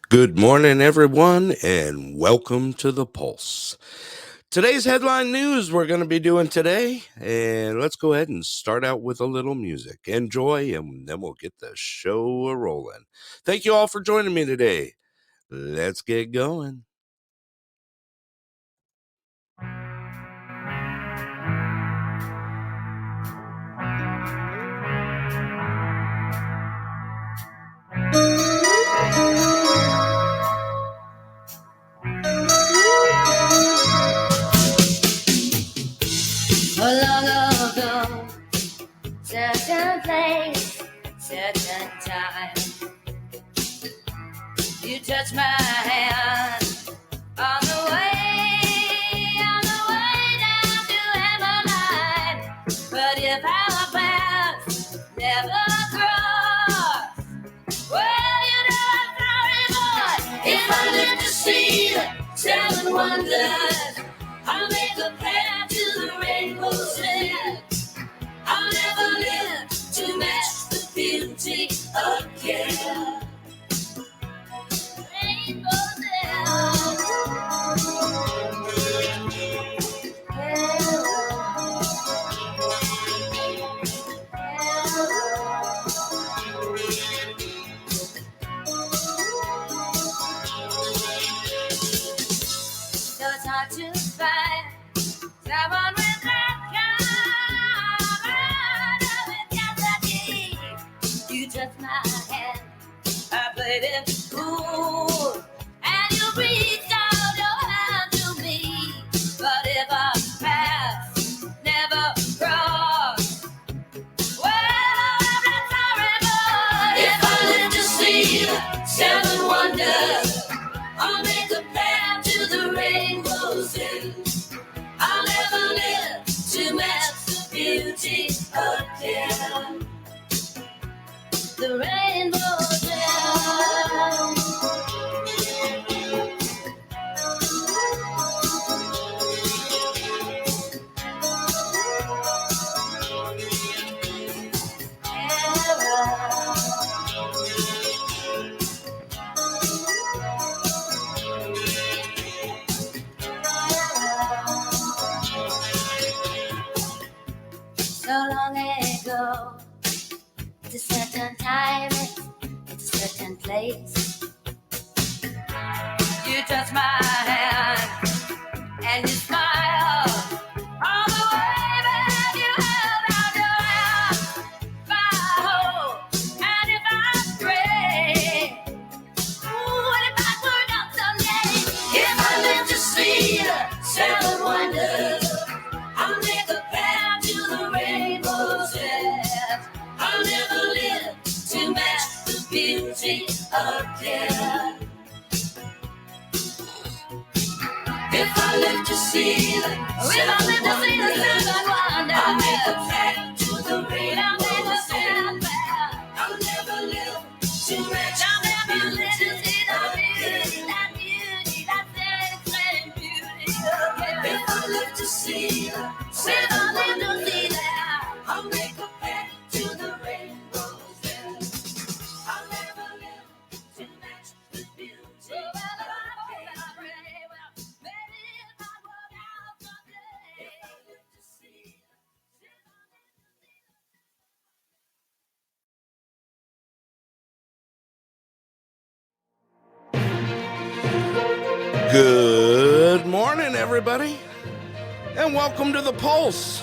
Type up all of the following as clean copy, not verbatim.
Good morning, everyone, and welcome to the Pulse. Today's headline news we're going to be doing today, and let's go ahead and start out with a little music. Enjoy, and then we'll get the show rolling. Thank you all for joining me today. Let's get going. Long ago, certain place, certain time, you touch my hand on the way down to Emmeline. But if our paths never cross, well, you know I'm sorry, boy. If I live to see the seven wonders, I'll make a path to the rainbow's end. I'll never live to match the beauty again. Rainbow's end. So it's hard to find someone with that kind of intensity. You touch my hand, I played it cool, and you reached out your hand to me. But if our paths never cross, well, I'm not sorry, but if I live to see the seven wonders, I'll make a path to the rainbow's end. I'll never live to match the beauty again. The rainbow's end. So long ago, it's a certain time, it's a certain place. You touch my hand and you smile all the way that you held out your hand. If I hope and if I pray, ooh, and if I turn out someday, if I live to see the seven wonders, I'll make a path to the rainbow's edge. I'll never live to match the beauty again. If I live to see the seven wonders, I'll make a path to the rainbow's edge. I'll never live to match the beauty again. If I live to see the seven wonders, I'll make a path to the rainbow's edge. I'll never live to match the beauty again. Maybe if I work out someday, if I live to see the seven Good morning, everybody, and welcome to the Pulse.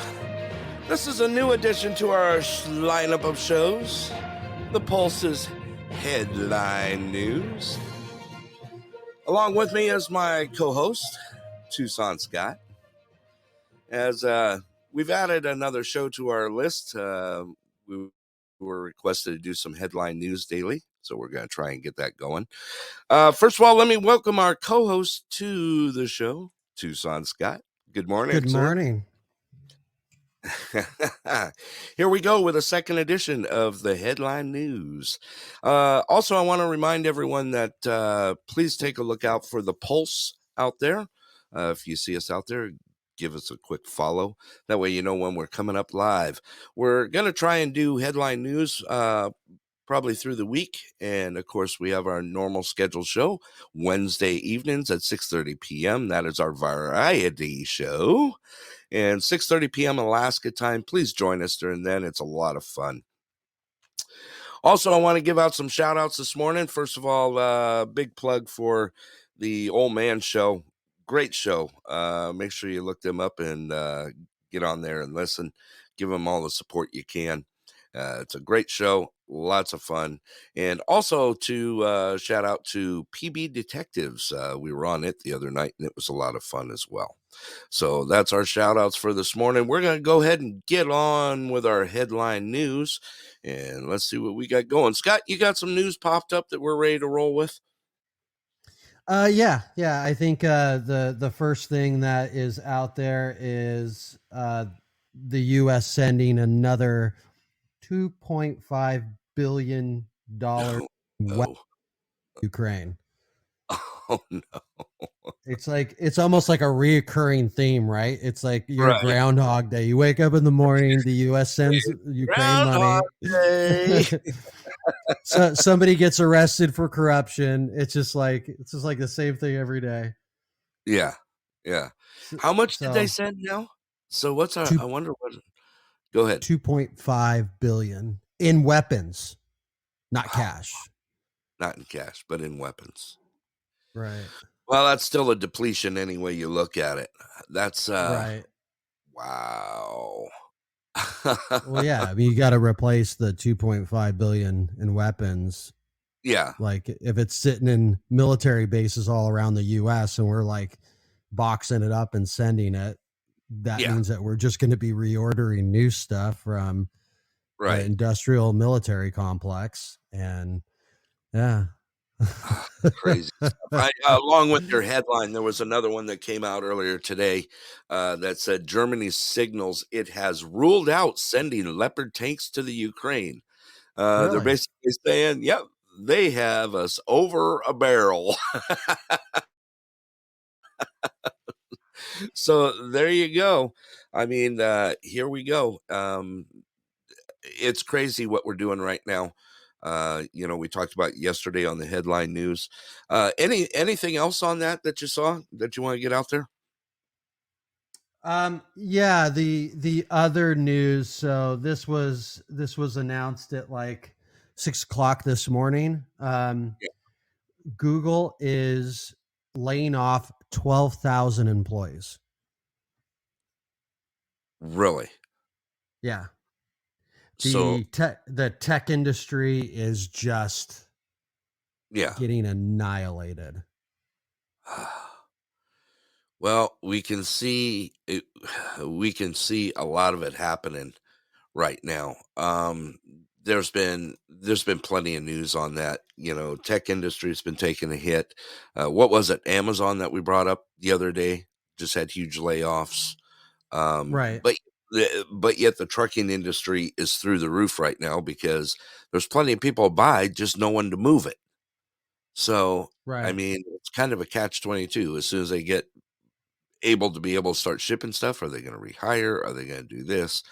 This is a new addition to our lineup of shows. The Pulse's headline news. Along with me is my co-host, Tucson Scott. As we've added another show to our list, we were requested to do some headline news daily, so we're going to try and get that going. First of all, let me welcome our co-host to the show, Tucson Scott. Good morning, Good sir. morning. Here we go with a second edition of the headline news. Also, I want to remind everyone that please take a look out for the Pulse out there. If you see us out there, give us a quick follow. That way you know when we're coming up live. We're going to try and do headline news probably through the week. And of course, we have our normal scheduled show Wednesday evenings at 6:30 p.m. That is our variety show. And 6:30 p.m. Alaska time. Please join us during then. It's a lot of fun. Also, I want to give out some shout outs this morning. First of all, big plug for the Old Man Show. Great show. Make sure you look them up and get on there and listen. Give them all the support you can. It's a great show, lots of fun. And also to shout out to PB Detectives. We were on it the other night and it was a lot of fun as well. So that's our shout outs for this morning. We're going to go ahead and get on with our headline news and let's see what we got going. Scott, you got some news popped up that we're ready to roll with? Yeah. I think the first thing that is out there is the U.S. sending another $2.5 billion Oh, to Ukraine. oh no. It's almost like a reoccurring theme, right? It's like your Right. Groundhog Day. You wake up in the morning, the U.S. sends Ukraine money. So somebody gets arrested for corruption. It's just like the same thing every day. Yeah. How much did they So send now? So what's our? I wonder what. Go ahead. 2.5 billion in weapons, not cash. Not in cash, but in weapons. Right. Well, that's still a depletion any way you look at it. That's right. Wow. Well, yeah. I mean, you got to replace the 2.5 billion in weapons. Yeah. Like if it's sitting in military bases all around the U.S. and we're like boxing it up and sending it, that means that we're just going to be reordering new stuff from the industrial military complex. And yeah. Crazy stuff. Along with your headline, there was another one that came out earlier today that said Germany signals it has ruled out sending Leopard tanks to the Ukraine. Really? They're basically saying, yep, they have us over a barrel. So there you go. I mean, here we go. It's crazy what we're doing right now. We talked about yesterday on the headline news. Anything else on that you saw that you want to get out there? Yeah, the other news. So this was announced at like 6:00 this morning. Google is laying off 12,000 employees. Really? Yeah. The tech industry is just getting annihilated. Well, we can see a lot of it happening right now. There's been plenty of news on that. Tech industry has been taking a hit. What was it? Amazon that we brought up the other day just had huge layoffs. Right. But yet the trucking industry is through the roof right now because there's plenty of people to buy, just no one to move it. So, I mean, it's kind of a catch-22. As soon as they get able to start shipping stuff, are they going to rehire? Are they going to do this?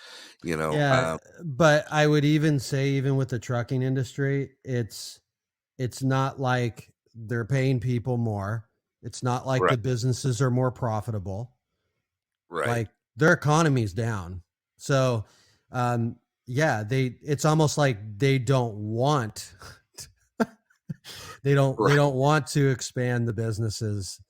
Yeah, but I would even say, even with the trucking industry, it's not like they're paying people more. It's not like the businesses are more profitable. Right. Like their economy's down. So, it's almost like they don't want they don't want to expand the businesses.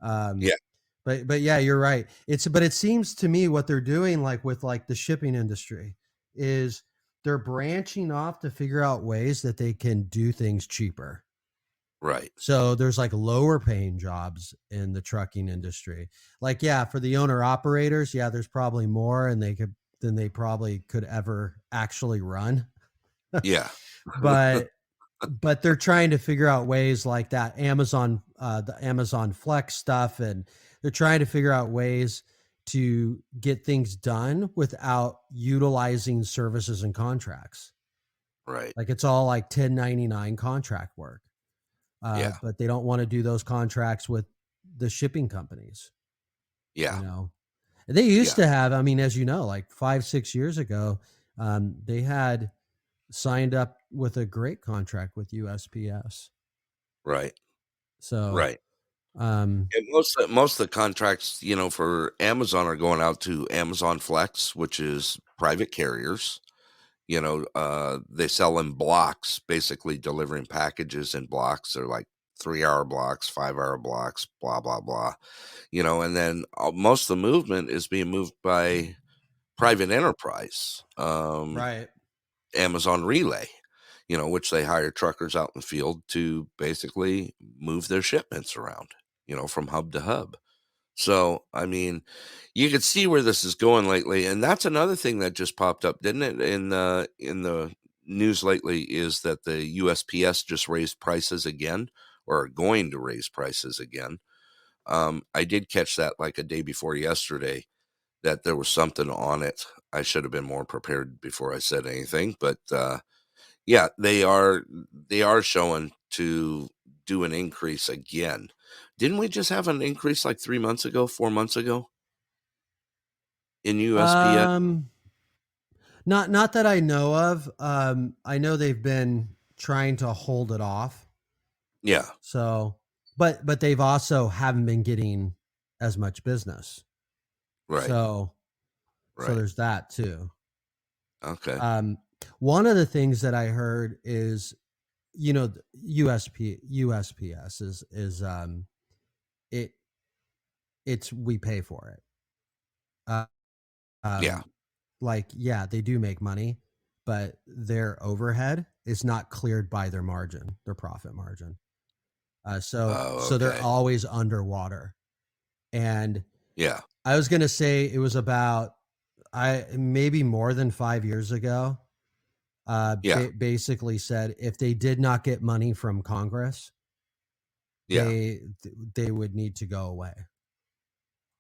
But yeah, you're right. But it seems to me what they're doing, like with like the shipping industry, is they're branching off to figure out ways that they can do things cheaper. Right. So there's like lower paying jobs in the trucking industry. Like, yeah, for the owner operators, yeah, there's probably more and they probably could ever actually run. Yeah. But they're trying to figure out ways like that Amazon, the Amazon Flex stuff, and they're trying to figure out ways to get things done without utilizing services and contracts. Right. Like it's all like 1099 contract work. But they don't want to do those contracts with the shipping companies. Yeah. They used to have, I mean, as you know, like 5-6 years ago, they had signed up with a great contract with USPS. Right. So, right. Um, And most of the contracts, for Amazon are going out to Amazon Flex, which is private carriers. They sell in blocks, basically delivering packages in blocks. They're like 3-hour blocks, 5-hour blocks, blah, blah, blah. And then most of the movement is being moved by private enterprise, right. Amazon Relay, which they hire truckers out in the field to basically move their shipments around, from hub to hub. So, I mean, you could see where this is going lately, and that's another thing that just popped up, didn't it? In the news lately, is that the USPS just raised prices again, or are going to raise prices again. I did catch that like a day before yesterday, that there was something on it. I should have been more prepared before I said anything, but yeah, they are showing to do an increase again. Didn't we just have an increase like 3 months ago, 4 months ago in USPS? Um, not that I know of. I know they've been trying to hold it off. Yeah. So, but they've also haven't been getting as much business. Right. So Right. there's that too. Okay. One of the things that I heard is, USPS is it's we pay for it. Yeah. Like, yeah, they do make money, but their overhead is not cleared by their margin, their profit margin. So they're Okay. always underwater. And Yeah. I was going to say it was about maybe more than 5 years ago. Yeah. Basically said if they did not get money from Congress, Yeah. they would need to go away.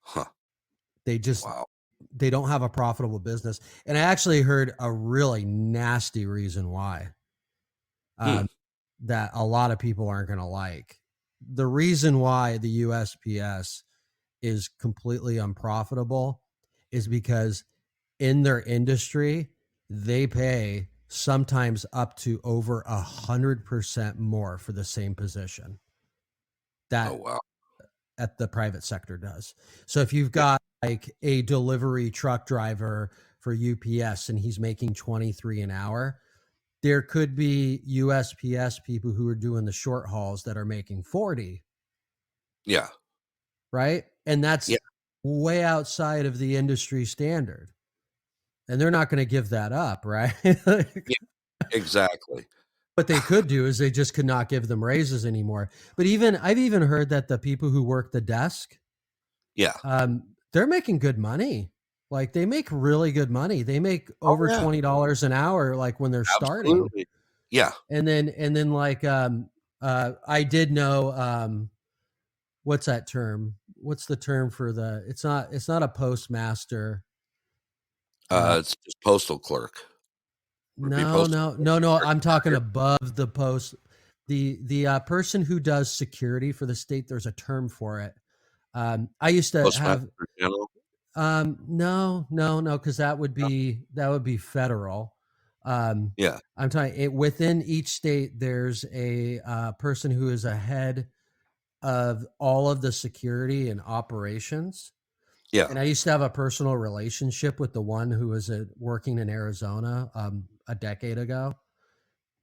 Huh. They just Wow. they don't have a profitable business. And I actually heard a really nasty reason why. That a lot of people aren't going to like. The reason why the USPS is completely unprofitable is because in their industry, they pay sometimes up to over 100% more for the same position that at the private sector does. So if you've got like a delivery truck driver for UPS and he's making 23 an hour, there could be USPS people who are doing the short hauls that are making 40. Yeah. Right. And that's way outside of the industry standard. And they're not going to give that up. Right. Yeah, exactly. What they could do is they just could not give them raises anymore. But I've even heard that the people who work the desk, they're making good money. Like they make really good money. They make over $20 an hour, like when they're starting. Yeah. And then like, I did know, what's that term? What's the term for it's not a postmaster. It's just postal clerk. No. I'm talking above the post. The person who does security for the state, there's a term for it. I used to have. No, because that would be federal. I'm talking within each state. There's a person who is a head of all of the security and operations. Yeah. And I used to have a personal relationship with the one who was working in Arizona a decade ago.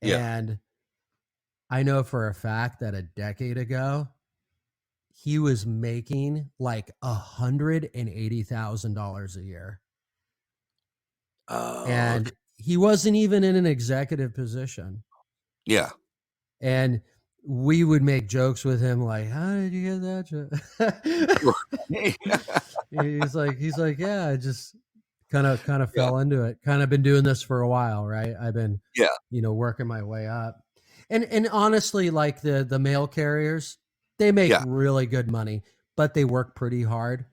Yeah. And I know for a fact that a decade ago, he was making like $180,000 a year. And he wasn't even in an executive position. Yeah. And we would make jokes with him like, how did you get that job? he's like, yeah, I just kind of fell into it. Kind of been doing this for a while, right? I've been, working my way up. And honestly, like the mail carriers, they make really good money, but they work pretty hard.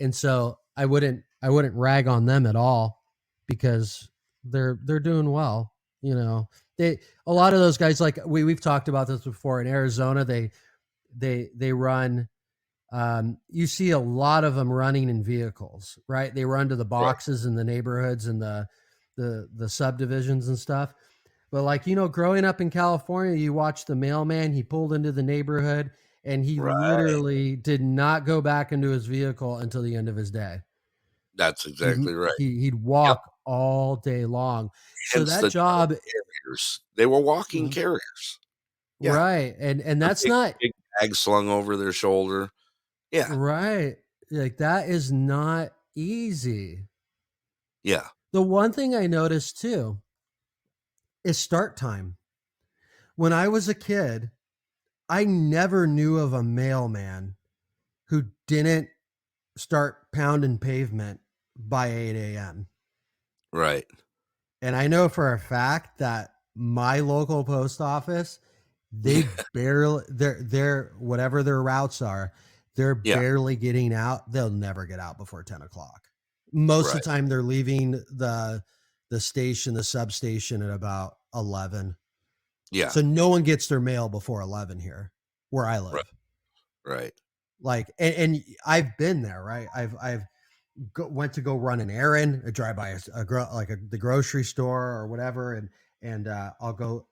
And so I wouldn't rag on them at all because they're doing well. A lot of those guys, like we've talked about this before in Arizona, they run, you see a lot of them running in vehicles, right? They run to the boxes in the neighborhoods and the subdivisions and stuff. But like, growing up in California, you watch the mailman, he pulled into the neighborhood and he literally did not go back into his vehicle until the end of his day. That's exactly right. He'd walk all day long. So Hence that job, carriers. They were walking carriers. Yeah. Right. And that's not big bag slung over their shoulder. Yeah. Right. Like that is not easy. Yeah. The one thing I noticed too is start time. When I was a kid, I never knew of a mailman who didn't start pounding pavement by 8 a.m. Right. And I know for a fact that my local post office, they barely, they're whatever their routes are, they're barely getting out. They'll never get out before 10 o'clock. Most of the time they're leaving the station, the substation at about 11. Yeah. So no one gets their mail before 11 here where I live. Right. Like, and I've been there, right? I've went to go run an errand, drive by the grocery store or whatever. And I'll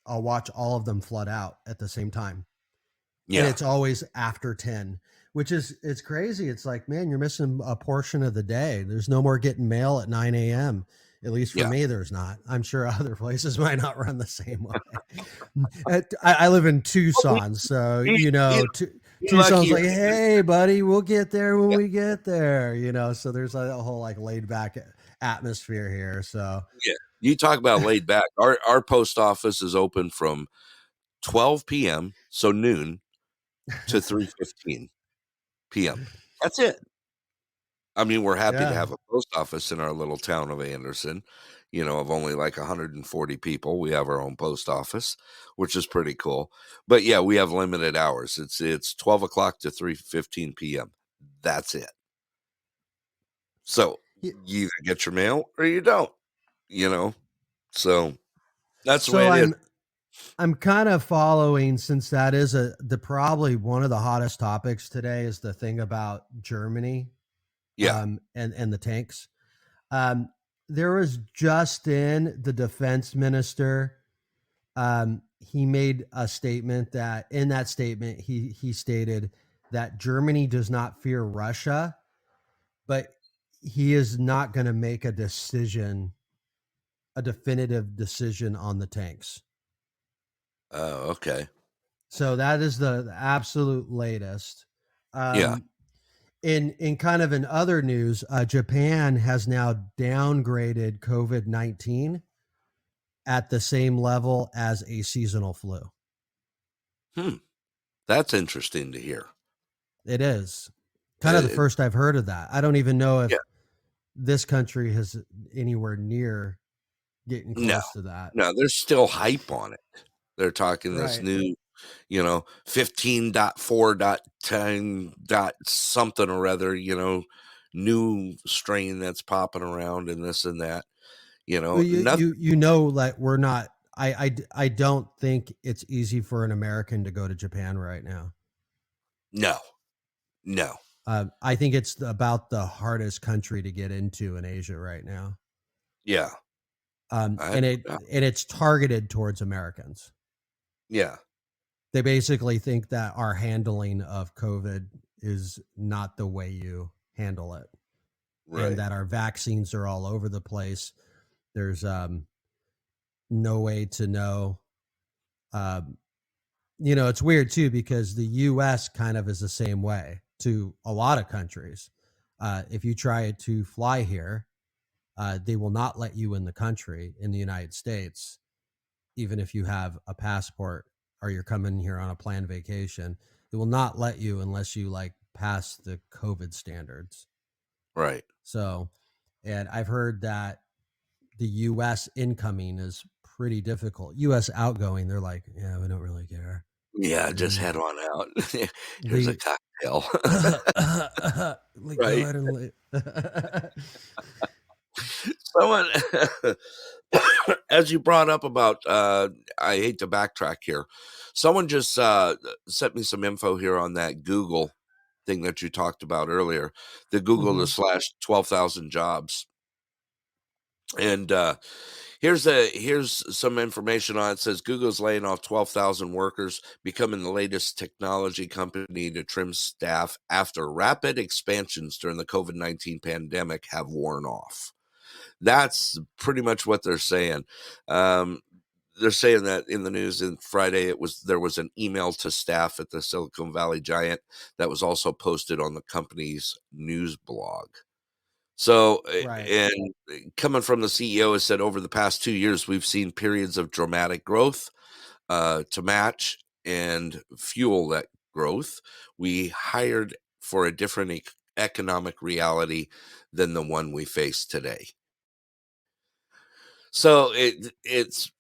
watch all of them flood out at the same time. Yeah. And it's always after 10, which it's crazy. It's like, man, you're missing a portion of the day. There's no more getting mail at 9 a.m. At least for me, there's not. I'm sure other places might not run the same way. I live in Tucson, so, Tucson's like, hey, buddy, we'll get there when we get there, so there's a whole like laid back atmosphere here. So, yeah, you talk about laid back. Our post office is open from 12 p.m., so noon, to 3:15 p.m. That's it. I mean, we're happy to have a post office in our little town of Anderson, of only like 140 people. We have our own post office, which is pretty cool. But yeah, we have limited hours. It's 12 o'clock to 3:15 p.m. That's it. So you either get your mail or you don't, So that's the way it is. I'm kind of following, since that is probably one of the hottest topics today is the thing about Germany. Yeah. And the tanks. There was Justin, the defense minister. He made a statement that in that statement, he stated that Germany does not fear Russia, but he is not going to make a definitive decision on the tanks. Oh, okay. So that is the absolute latest. In kind of in other news, Japan has now downgraded COVID-19 at the same level as a seasonal flu. That's interesting to hear. It is kind of the first I've heard of that. I don't even know if this country has anywhere near getting close to that. No, there's still hype on it. They're talking this new 15.4.10. something or other, new strain that's popping around and this and that, like we're not, I don't think it's easy for an American to go to Japan right now. No. I think it's about the hardest country to get into in Asia right now. Yeah. And it's targeted towards Americans. Yeah. They basically think that our handling of COVID is not the way you handle it. Right. And that our vaccines are all over the place. There's no way to know. It's weird too, because the US kind of is the same way to a lot of countries. If you try to fly here, they will not let you in the country in the United States, even if you have a passport or you're coming here on a planned vacation. They will not let you unless you like pass the COVID standards. Right. So, and I've heard that the US incoming is pretty difficult. US outgoing, they're like, yeah, we don't really care. Yeah, just head on out. Here's a cocktail. Right. Someone, as you brought up about, I hate to backtrack here. Someone just sent me some info here on that Google thing that you talked about earlier. The Google to slash 12,000 jobs. And Here's some information on it. It says Google's laying off 12,000 workers, becoming the latest technology company to trim staff after rapid expansions during the COVID-19 pandemic have worn off. That's pretty much what they're saying. They're saying that in the news on Friday, there was an email to staff at the Silicon Valley giant that was also posted on the company's news blog. So, Right. and coming from the CEO, has said over the past 2 years, we've seen periods of dramatic growth to match and fuel that growth. We hired for a different economic reality than the one we face today. So it's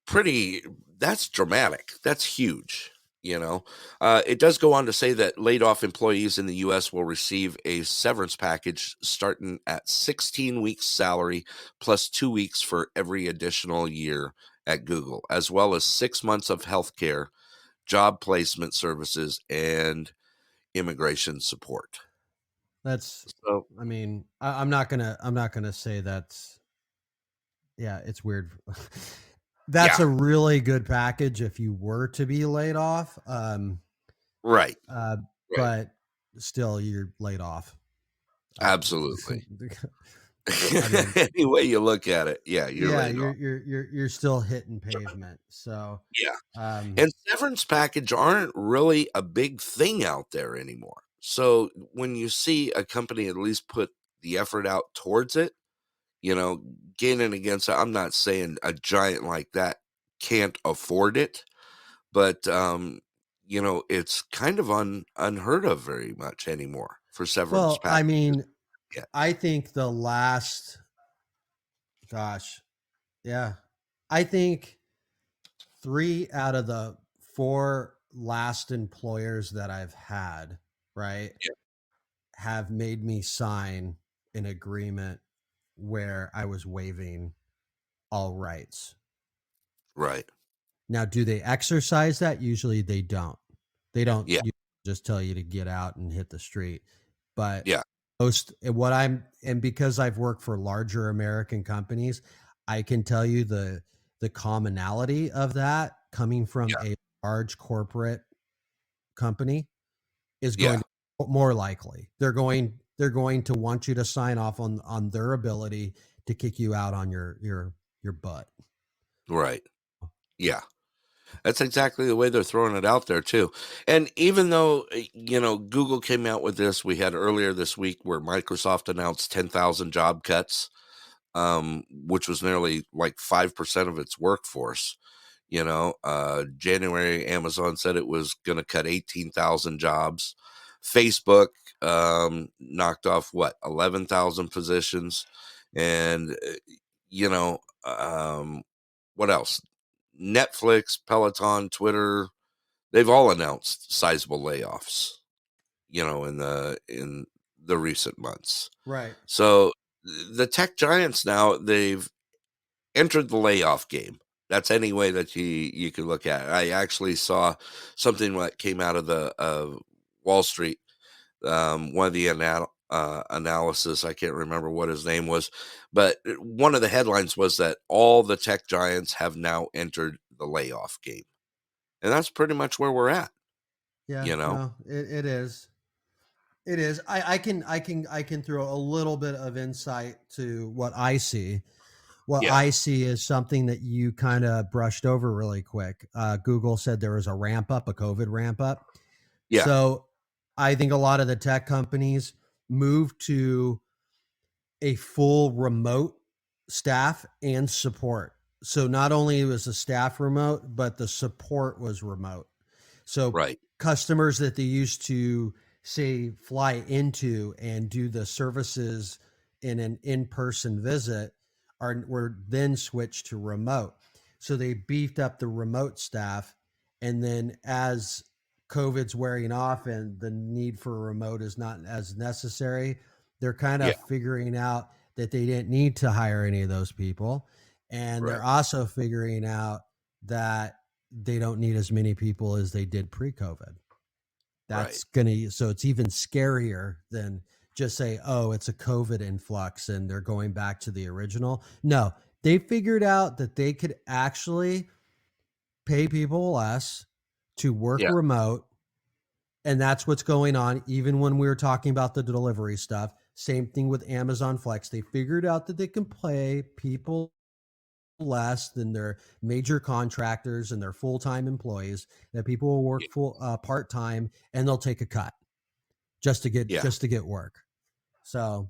pretty, that's dramatic. That's huge. It does go on to say that laid off employees in the U.S. will receive a severance package starting at 16 weeks salary plus 2 weeks for every additional year at Google, as well as 6 months of health care, job placement services, and immigration support. That's, So, I mean, I'm not gonna say that's, yeah, it's weird. That's yeah, a really good package if you were to be laid off. right, Uh, right, but still, you're laid off. absolutely. I mean, Any way you look at it, yeah, you're yeah, laid off. you're still hitting pavement. So, Yeah. um, And severance package aren't really a big thing out there anymore. So when you see a company at least put the effort out towards it, gaining against it, I'm not saying a giant like that can't afford it, but it's kind of unheard of very much anymore for severance well, I packages. mean, Yeah. I think the last, gosh, yeah, I think 3 out of the 4 last employers that I've had, right, Yeah. have made me sign an agreement where I was waiving all rights. Right. Now, do they exercise that? Usually they don't. They don't Yeah. just tell you to get out and hit the street. But Yeah. and because I've worked for larger American companies, I can tell you the commonality of that coming from Yeah. a large corporate company is going Yeah. to be more likely. They're going to want you to sign off on their ability to kick you out on your butt. Right. Yeah. That's exactly the way they're throwing it out there too. And even though Google came out with this, we had earlier this week where Microsoft announced 10,000 job cuts, which was nearly like 5% of its workforce. January, Amazon said it was going to cut 18,000 jobs. Facebook knocked off 11,000 positions, and what else? Netflix, Peloton, Twitter, they've all announced sizable layoffs, in the recent months. Right. So the tech giants now, they've entered the layoff game. That's any way that you could look at it. I actually saw something that came out of the Wall Street. One of the analysis, I can't remember what his name was, but one of the headlines was that all the tech giants have now entered the layoff game, and that's pretty much where we're at. Yeah, You know, no, it is. It is. I can throw a little bit of insight to what I see. What yeah, I see is something that you kind of brushed over really quick. Google said there was a COVID ramp up. yeah, So I think a lot of the tech companies moved to a full remote staff and support. So not only was the staff remote, but the support was remote. So right, customers that they used to say fly into and do the services in an in-person visit were then switched to remote. So they beefed up the remote staff, and then as COVID's wearing off and the need for remote is not as necessary, they're kind yeah, of figuring out that they didn't need to hire any of those people. And right, they're also figuring out that they don't need as many people as they did pre-COVID. right, So it's even scarier than just say, oh, it's a COVID influx and they're going back to the original. No, They figured out that they could actually pay people less to work remote. And that's what's going on. Even when we were talking about the delivery stuff, same thing with Amazon Flex. They figured out that they can pay people less than their major contractors and their full-time employees, that people will work part-time, and they'll take a cut just to get work. So,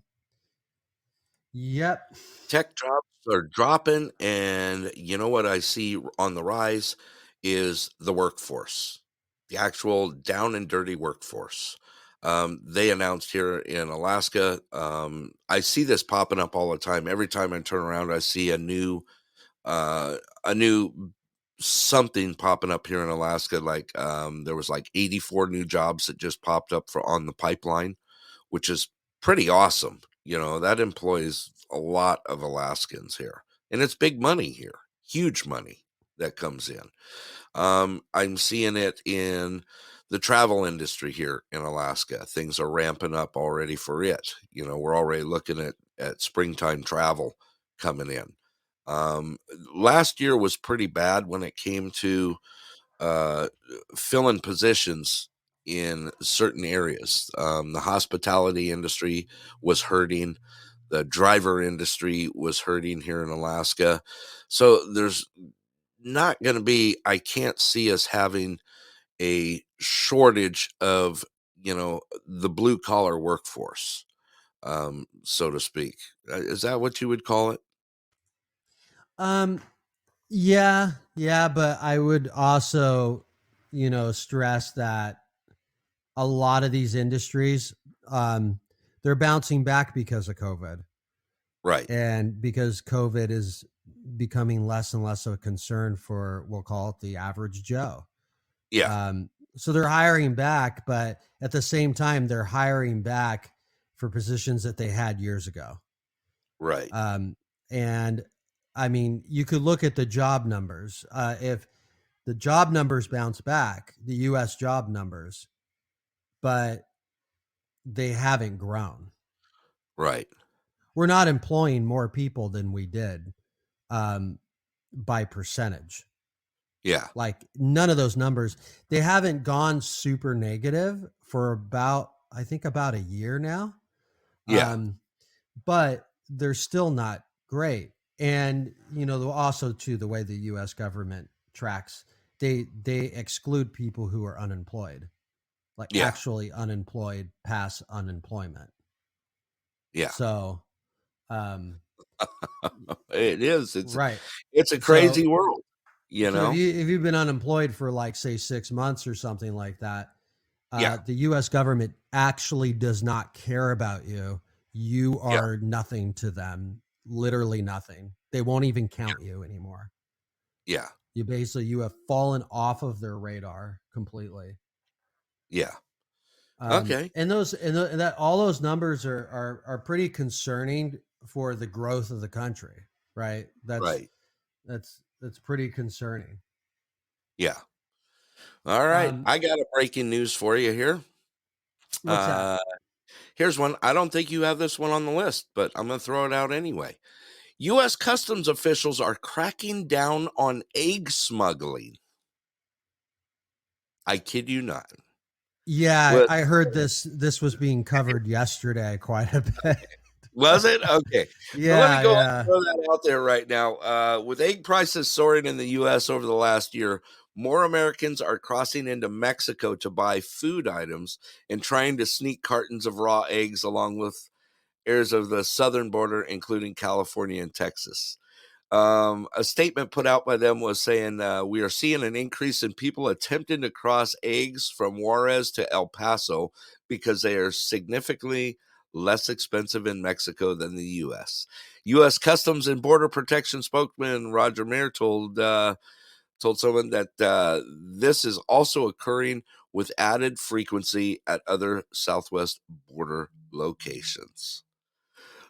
yep. Tech jobs are dropping, and you know what I see on the rise is the workforce, the actual down and dirty workforce. They announced here in Alaska. I see this popping up all the time. Every time I turn around, I see a new something popping up here in Alaska. Like there was like 84 new jobs that just popped up on the pipeline, which is pretty awesome. You know, that employs a lot of Alaskans here, and it's big money here, huge money that comes in. I'm seeing it in the travel industry here in Alaska. Things are ramping up already for it. You know, we're already looking at springtime travel coming in. Last year was pretty bad when it came to filling positions in certain areas. The hospitality industry was hurting. The driver industry was hurting here in Alaska. So there's not going to be, I can't see us having a shortage of, you know, the blue collar workforce, so to speak. Is that what you would call it? Yeah, but I would also, stress that a lot of these industries, they're bouncing back because of COVID. Right. And because COVID is becoming less and less of a concern for, we'll call it the average Joe. Yeah. So they're hiring back, but at the same time, they're hiring back for positions that they had years ago. Right. And I mean, you could look at the job numbers. If the job numbers bounce back, the U.S. job numbers, but they haven't grown. Right. We're not employing more people than we did by percentage. Yeah. Like none of those numbers, they haven't gone super negative for about a year now. Yeah. But they're still not great. And, also too, the way the U.S. government tracks, they exclude people who are unemployed, like actually unemployed past unemployment. Yeah. So, it is. It's right. It's a crazy world, So if you've been unemployed for like, say, 6 months or something like that, the U.S. government actually does not care about you. You are nothing to them. Literally nothing. They won't even count you anymore. Yeah. You have fallen off of their radar completely. Yeah. Okay. And all those numbers are pretty concerning for the growth of the country, right? That's pretty concerning. Yeah. All right. I got a breaking news for you here. What's that? Here's one. I don't think you have this one on the list, but I'm going to throw it out anyway. U.S. Customs officials are cracking down on egg smuggling. I kid you not. Yeah, I heard this was being covered yesterday quite a bit. Was it? Okay. Yeah. Let me go and throw that out there right now. With egg prices soaring in the U.S. over the last year, more Americans are crossing into Mexico to buy food items and trying to sneak cartons of raw eggs along with areas of the southern border, including California and Texas. A statement put out by them was saying, we are seeing an increase in people attempting to cross eggs from Juarez to El Paso because they are significantly less expensive in Mexico than the U.S. U.S. Customs and Border Protection spokesman Roger Mayer told someone that this is also occurring with added frequency at other Southwest border locations.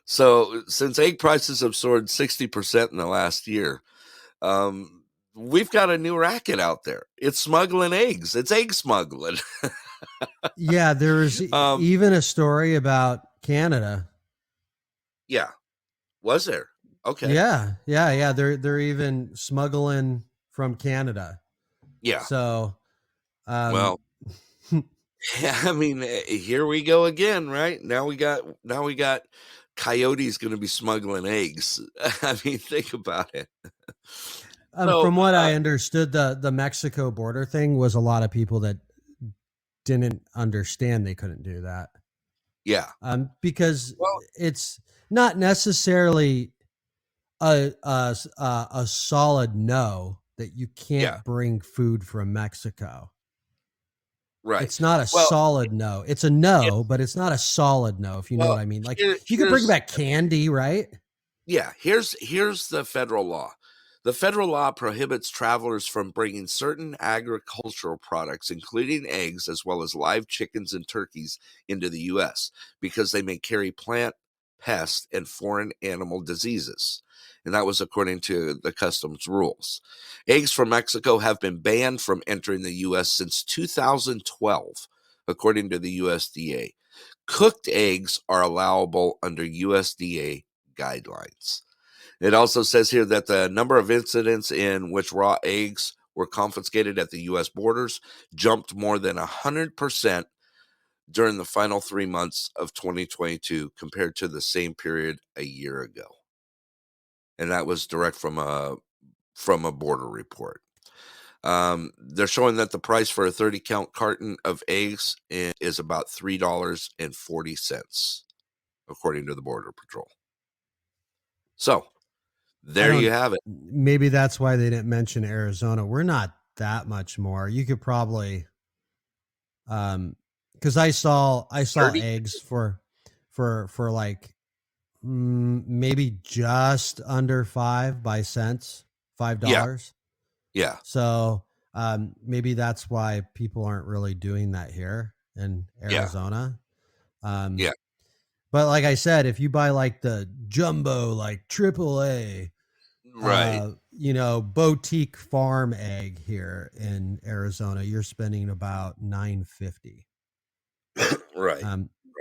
So since egg prices have soared 60% in the last year, we've got a new racket out there. It's smuggling eggs. It's egg smuggling. Yeah, there was even a story about Canada. Yeah. Was there? Okay. Yeah. They're even smuggling from Canada. Yeah. So, Well, yeah, I mean, here we go again, right? Now we got coyotes going to be smuggling eggs. I mean, think about it. So, from what I understood, the Mexico border thing was a lot of people that didn't understand they couldn't do that. yeah. Because it's not necessarily a solid no that you can't bring food from Mexico. Right. It's not a solid no. It's a no, but it's not a solid no, if you know what I mean. Like you can bring back candy, right? Yeah. Here's the federal law. The federal law prohibits travelers from bringing certain agricultural products, including eggs, as well as live chickens and turkeys, into the U.S. because they may carry plant, pest, and foreign animal diseases. And that was according to the customs rules. Eggs from Mexico have been banned from entering the U.S. since 2012, according to the USDA. Cooked eggs are allowable under USDA guidelines. It also says here that the number of incidents in which raw eggs were confiscated at the U.S. borders jumped more than 100% during the final 3 months of 2022 compared to the same period a year ago. And that was direct from a border report. They're showing that the price for a 30-count carton of eggs is about $3.40, according to the Border Patrol. So, there you have it. Maybe that's why they didn't mention Arizona. We're not that much more. You could probably, because I saw 30? Eggs for like maybe just under $5. Yeah. So maybe that's why people aren't really doing that here in Arizona. Yeah. But like I said, if you buy like the jumbo, like AAA, right, boutique farm egg here in Arizona, you're spending about $9.50. right.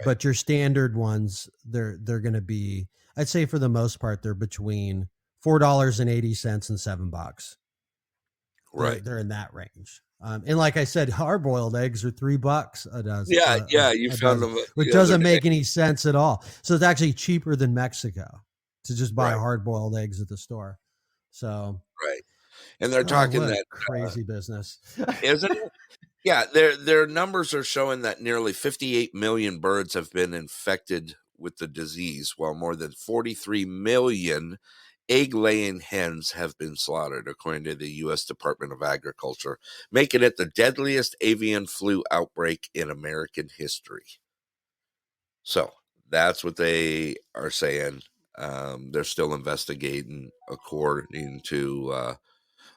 But your standard ones, they're going to be, I'd say for the most part, they're between $4.80 and $7. Right. They're in that range. And like I said, hard-boiled eggs are $3 a dozen. You found them, which doesn't make any sense at all. So it's actually cheaper than Mexico to just buy hard-boiled eggs at the store. So right, and they're talking that crazy business, isn't it? Yeah, their numbers are showing that nearly 58 million birds have been infected with the disease, while more than 43 million egg-laying hens have been slaughtered, according to the U.S. Department of Agriculture, making it the deadliest avian flu outbreak in American history. So that's what they are saying. They're still investigating, according to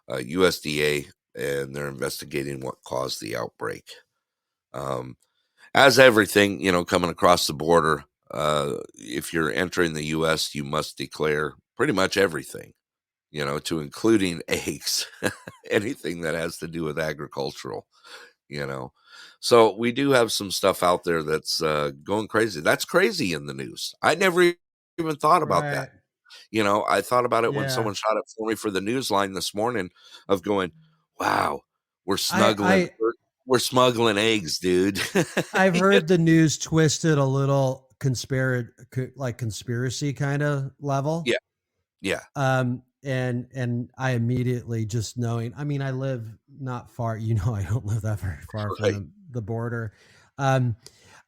USDA, and they're investigating what caused the outbreak. As everything, coming across the border, if you're entering the U.S., you must declare pretty much everything, to including eggs, anything that has to do with agricultural, So we do have some stuff out there that's going crazy. That's crazy in the news. I never even thought about that. I thought about it when someone shot it for me for the Newsline this morning of going, wow, we're smuggling eggs, dude. I've heard the news twisted a little conspiracy kind of level. Yeah. And I immediately just knowing, I mean, I live not far, I don't live that very far from the border. I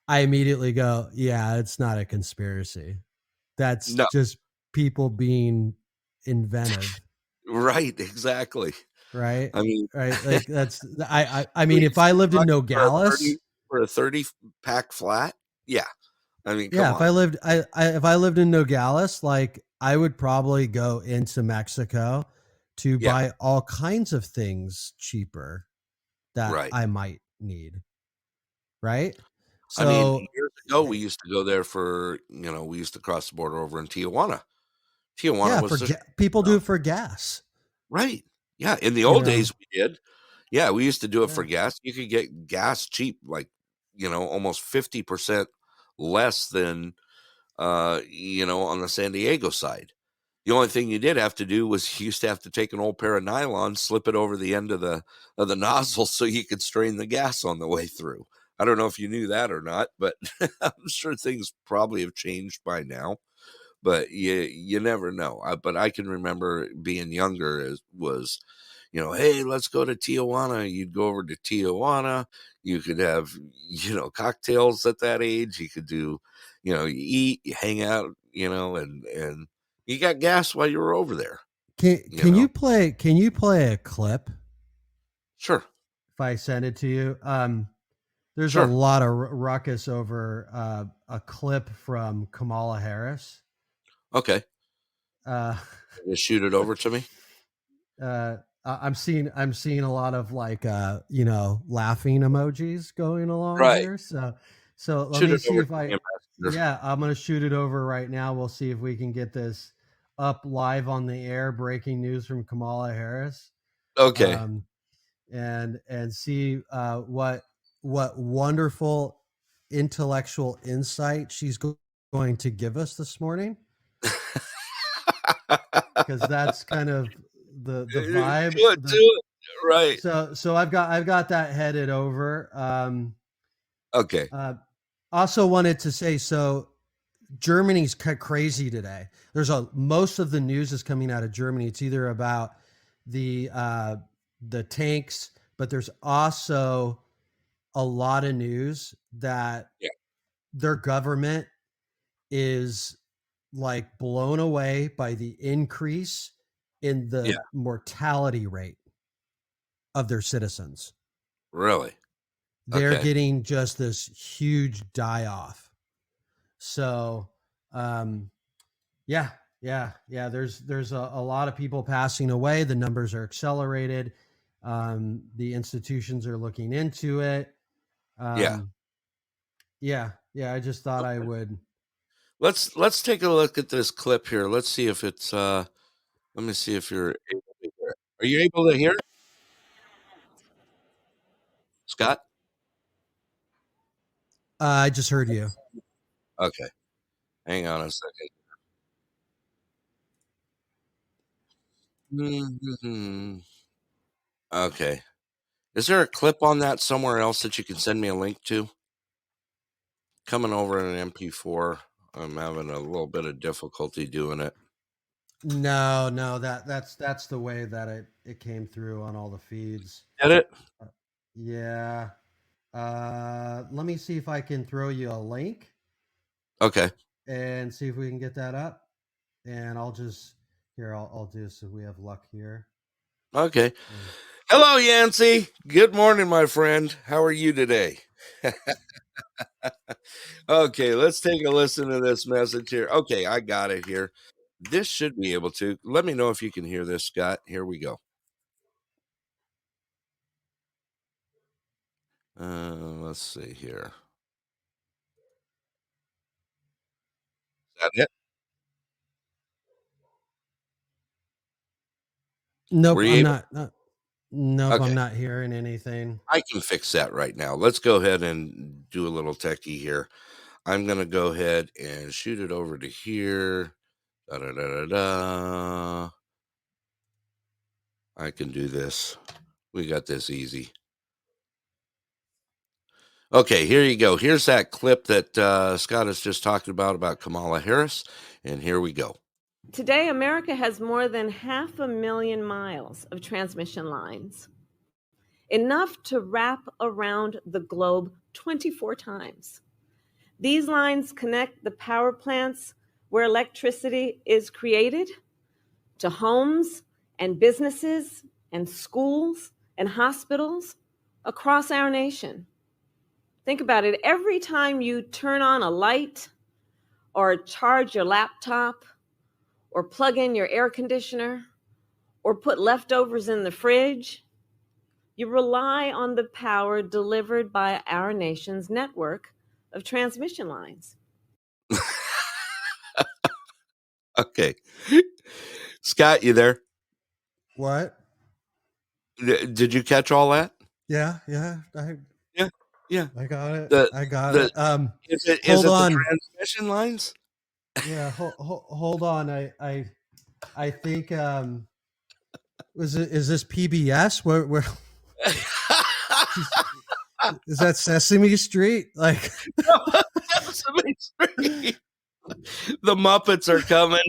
immediately go, yeah, it's not a conspiracy. That's just people being inventive. Right. Exactly. Right. I mean, right. Like that's, I mean, if I lived in Nogales for a 30-pack flat. Yeah. I mean, if I lived in Nogales, like I would probably go into Mexico to buy all kinds of things cheaper that I might need. Right. So, I mean, years ago, we used to go there for, we used to cross the border over in Tijuana. Tijuana was people do it for gas. Right. Yeah. In the old days, we did. Yeah. We used to do it for gas. You could get gas cheap, like, almost 50% less than, on the San Diego side. The only thing you did have to do was you used to have to take an old pair of nylon, slip it over the end of the nozzle so you could strain the gas on the way through. I don't know if you knew that or not, but I'm sure things probably have changed by now. But you never know. But I can remember being younger, it was, hey, let's go to Tijuana. You'd go over to Tijuana. You could have, cocktails at that age. You could do, you eat, you hang out, and you got gas while you were over there. Can you play a clip? Sure. If I send it to you, there's a lot of ruckus over a clip from Kamala Harris. Okay. Just shoot it over to me. I'm seeing a lot of laughing emojis going along here. So let me see if I'm going to shoot it over right now. We'll see if we can get this up live on the air. Breaking news from Kamala Harris. Okay. And see what wonderful intellectual insight she's going to give us this morning. Because that's kind of the vibe. Do it. Right. So I've got that headed over. Okay. Also wanted to say, so Germany's crazy today. Most of the news is coming out of Germany. It's either about the tanks, but there's also a lot of news that their government is blown away by the increase in the mortality rate of their citizens. Really? They're getting just this huge die-off. So, there's a lot of people passing away. The numbers are accelerated. The institutions are looking into it. I just thought I would. Let's take a look at this clip here. Let's see if it's let me see if you're able to hear it. Are you able to hear it? Scott? I just heard you. Okay. Hang on a second. Mm-hmm. Okay. Is there a clip on that somewhere else that you can send me a link to? Coming over in an MP4. I'm having a little bit of difficulty doing it. No, that's the way that it came through on all the feeds. Get it? Yeah. Let me see if I can throw you a link. Okay. And see if we can get that up. And I'll do so we have luck here. Okay. Hello, Yancey. Good morning, my friend. How are you today? Okay, let's take a listen to this message here. Okay, I got it here. This should be able to. Let me know if you can hear this, Scott. Here we go. Let's see here. Is that it? Nope, I'm not. Nope, okay. I'm not hearing anything. I can fix that right now. Let's go ahead and do a little techie here. I'm going to go ahead and shoot it over to here. Da-da-da-da-da. I can do this. We got this easy. Okay, here you go. Here's that clip that Scott has just talked about Kamala Harris. And here we go. Today, America has more than 500,000 miles of transmission lines, enough to wrap around the globe 24 times. These lines connect the power plants where electricity is created to homes and businesses and schools and hospitals across our nation. Think about it. Every time you turn on a light or charge your laptop or plug in your air conditioner or put leftovers in the fridge, you rely on the power delivered by our nation's network of transmission lines. Okay. Scott, you there? What? Did you catch all that? Yeah. Yeah. I got it. I got it. Is it the transmission lines? Yeah. Hold on. I I think is this PBS? Where is that Sesame Street? Like Sesame Street. The Muppets are coming.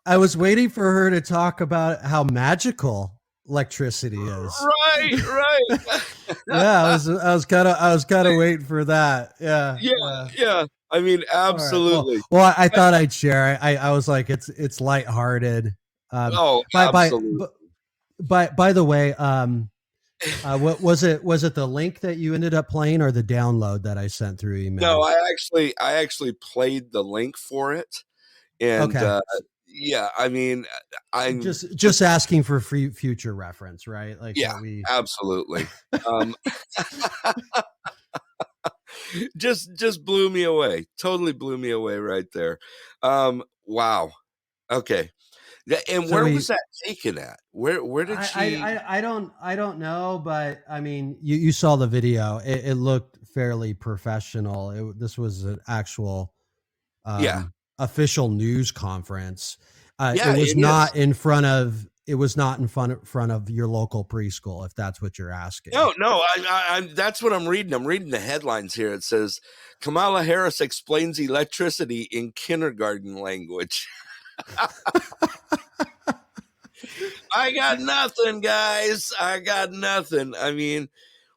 I was waiting for her to talk about how magical electricity is. Right. Yeah, I was kind of waiting for that. Yeah. I mean, absolutely. Right. Well, I thought I'd share. I was like, it's lighthearted. Absolutely. By the way, what was it? Was it the link that you ended up playing, or the download that I sent through email? No, I actually played the link for it, and okay. Yeah, I mean, I'm just asking for future reference, right? Like, yeah, absolutely. Just blew me away. Totally blew me away right there. Wow. Okay. And so where was that taken at? Where did she? I don't know, but I mean, you saw the video. It looked fairly professional. This was an actual official news conference. It was not in front of. It was not in front of your local preschool, if that's what you're asking. No, that's what I'm reading. I'm reading the headlines here. It says Kamala Harris explains electricity in kindergarten language. I got nothing, guys. I got nothing. I mean,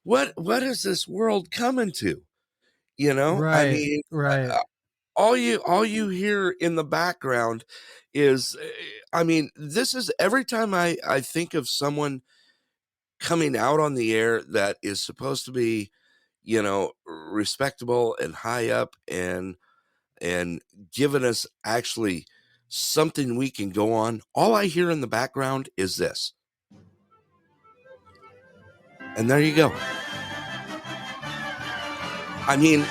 what is this world coming to? You know, right? I mean, right. All you hear in the background is, I mean, this is every time I think of someone coming out on the air that is supposed to be, you know, respectable and high up and giving us actually something we can go on. All I hear in the background is this. And there you go. I mean,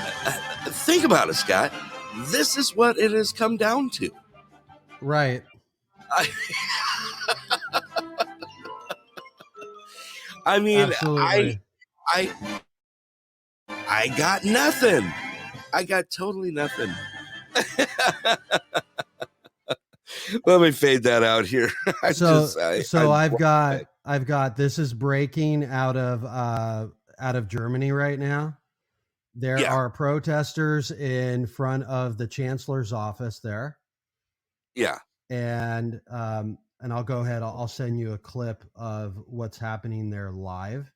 think about it, Scott. This is what it has come down to. Right. I mean, absolutely. I got nothing. I got totally nothing. Let me fade that out here. I've got this is breaking out of Germany right now. There are protesters in front of the chancellor's office there. Yeah. And I'll go ahead. I'll send you a clip of what's happening there live.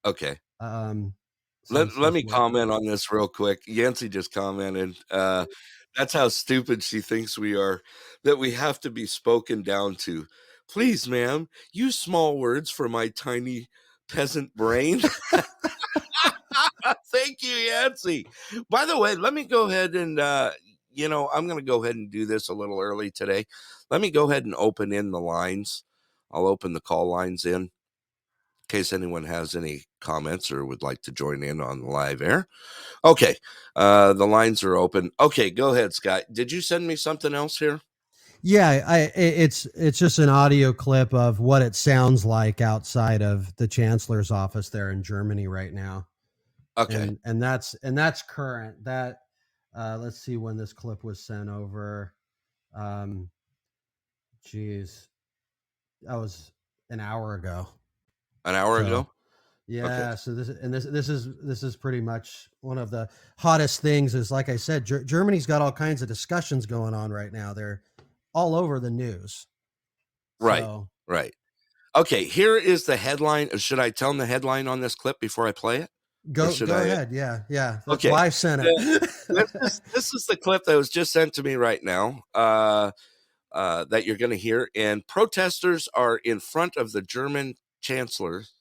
Okay. Let me comment on this real quick. Yancey just commented. That's how stupid she thinks we are, that we have to be spoken down to. Please, ma'am, use small words for my tiny peasant brain. Thank you, Yancey. By the way, let me go ahead and, I'm going to go ahead and do this a little early today. Let me go ahead and open in the lines. I'll open the call lines in case anyone has any comments or would like to join in on the live air. Okay. The lines are open. Okay, go ahead, Scott. Did you send me something else here? Yeah, it's just an audio clip of what it sounds like outside of the chancellor's office there in Germany right now. Okay. And that's current. That let's see when this clip was sent over. Geez, that was an hour ago. An hour ago? Yeah. Okay. So this is pretty much one of the hottest things. Is like I said, Germany's got all kinds of discussions going on right now. They're all over the news. Right. Right. Okay. Here is the headline. Should I tell them the headline on this clip before I play it? Go ahead. Yeah. That's okay. Why I sent it. This is the clip that was just sent to me right now. That you're going to hear. And protesters are in front of the German chancellor's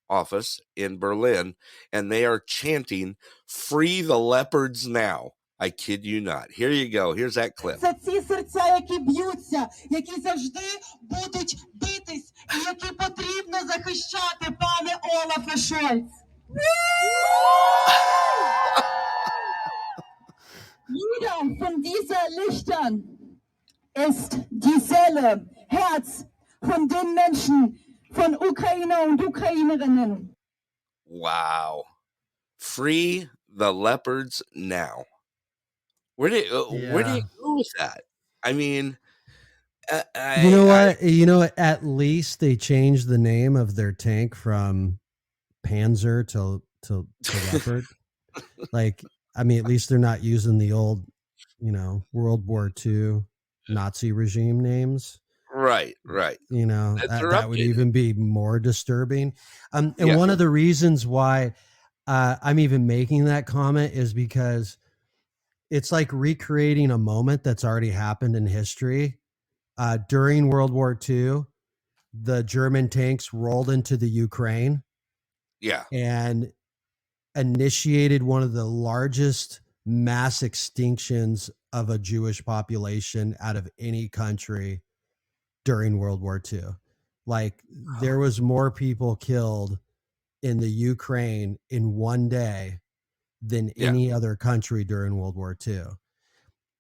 office in Berlin, and they are chanting, "Free the leopards now." I kid you not. Here you go. Here's that clip. Це ці серця, які б'ються, які завжди будуть битись, і які потрібно захищати, пане Олафе Шольц. Jeder von dieser Lichtern ist die Seele, Herz von den Menschen, von Ukrainer und Ukrainerinnen. Wow. Free the leopards now. Where do you go with that? I mean, You know what? You know, at least they changed the name of their tank from Panzer to Leopard. Like, I mean, at least they're not using the old, you know, World War II Nazi regime names. Right. You know, that would even be more disturbing. And one of the reasons why I'm even making that comment is because it's like recreating a moment that's already happened in history. During World War II, the German tanks rolled into the Ukraine. Yeah. And initiated one of the largest mass extinctions of a Jewish population out of any country during World War II. Like, there was more people killed in the Ukraine in one day than any other country during World War II.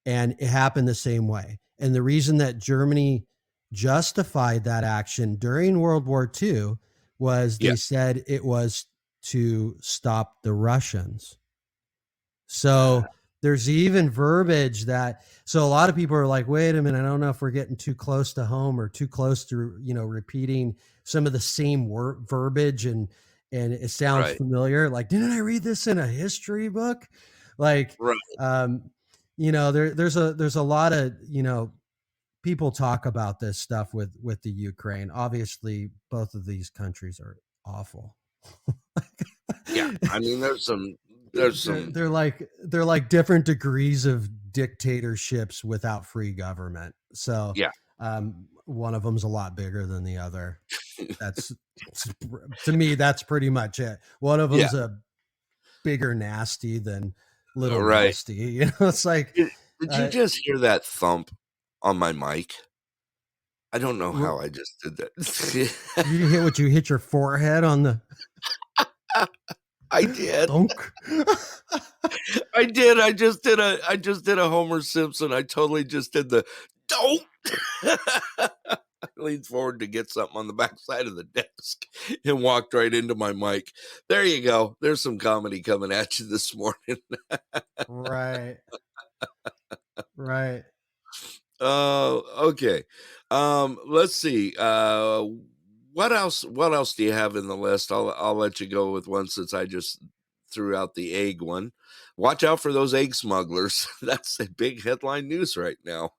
And it happened the same way. And the reason that Germany justified that action during World War II was they said it was to stop the Russians. So there's even verbiage that, so a lot of people are like, wait a minute, I don't know if we're getting too close to home or too close to, you know, repeating some of the same verbiage and it sounds familiar. Like, didn't I read this in a history book? Like, you know, there's a lot of, you know, people talk about this stuff with the Ukraine. Obviously, both of these countries are awful. Yeah, I mean, there's some. They're like different degrees of dictatorships without free government. So one of them's a lot bigger than the other. That's to me, that's pretty much it. One of them's a bigger nasty than little nasty. You know, it's like. Did you just hear that thump on my mic? I don't know how I just did that. You hit your forehead on the. I did. I did. I just did a Homer Simpson. I totally just did the don't. I leaned forward to get something on the backside of the desk and walked right into my mic. There you go. There's some comedy coming at you this morning. Right. Right. Okay. Let's see. What else do you have in the list? I'll let you go with one since I just threw out the egg one. Watch out for those egg smugglers. That's a big headline news right now.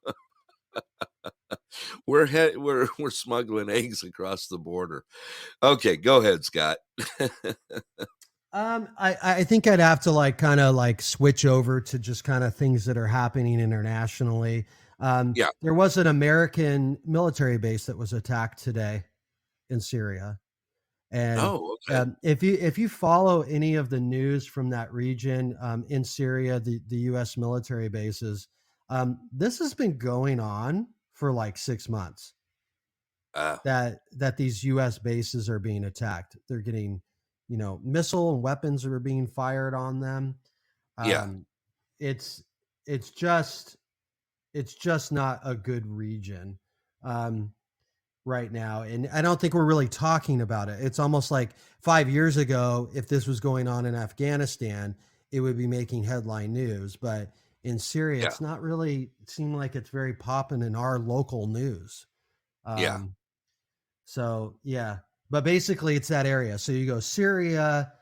We're smuggling eggs across the border. Okay, go ahead, Scott. I think I'd have to kind of switch over to just kind of things that are happening internationally. There was an American military base that was attacked today in Syria. And if you follow any of the news from that region in Syria, the U.S. military bases, this has been going on for 6 months. That these U.S. bases are being attacked. They're getting, missile and weapons are being fired on them. It's just not a good region right now. And I don't think we're really talking about it. It's almost like 5 years ago, if this was going on in Afghanistan, it would be making headline news. But in Syria, it's not really seem like it's very popping in our local news. So, but basically it's that area. So you go Syria,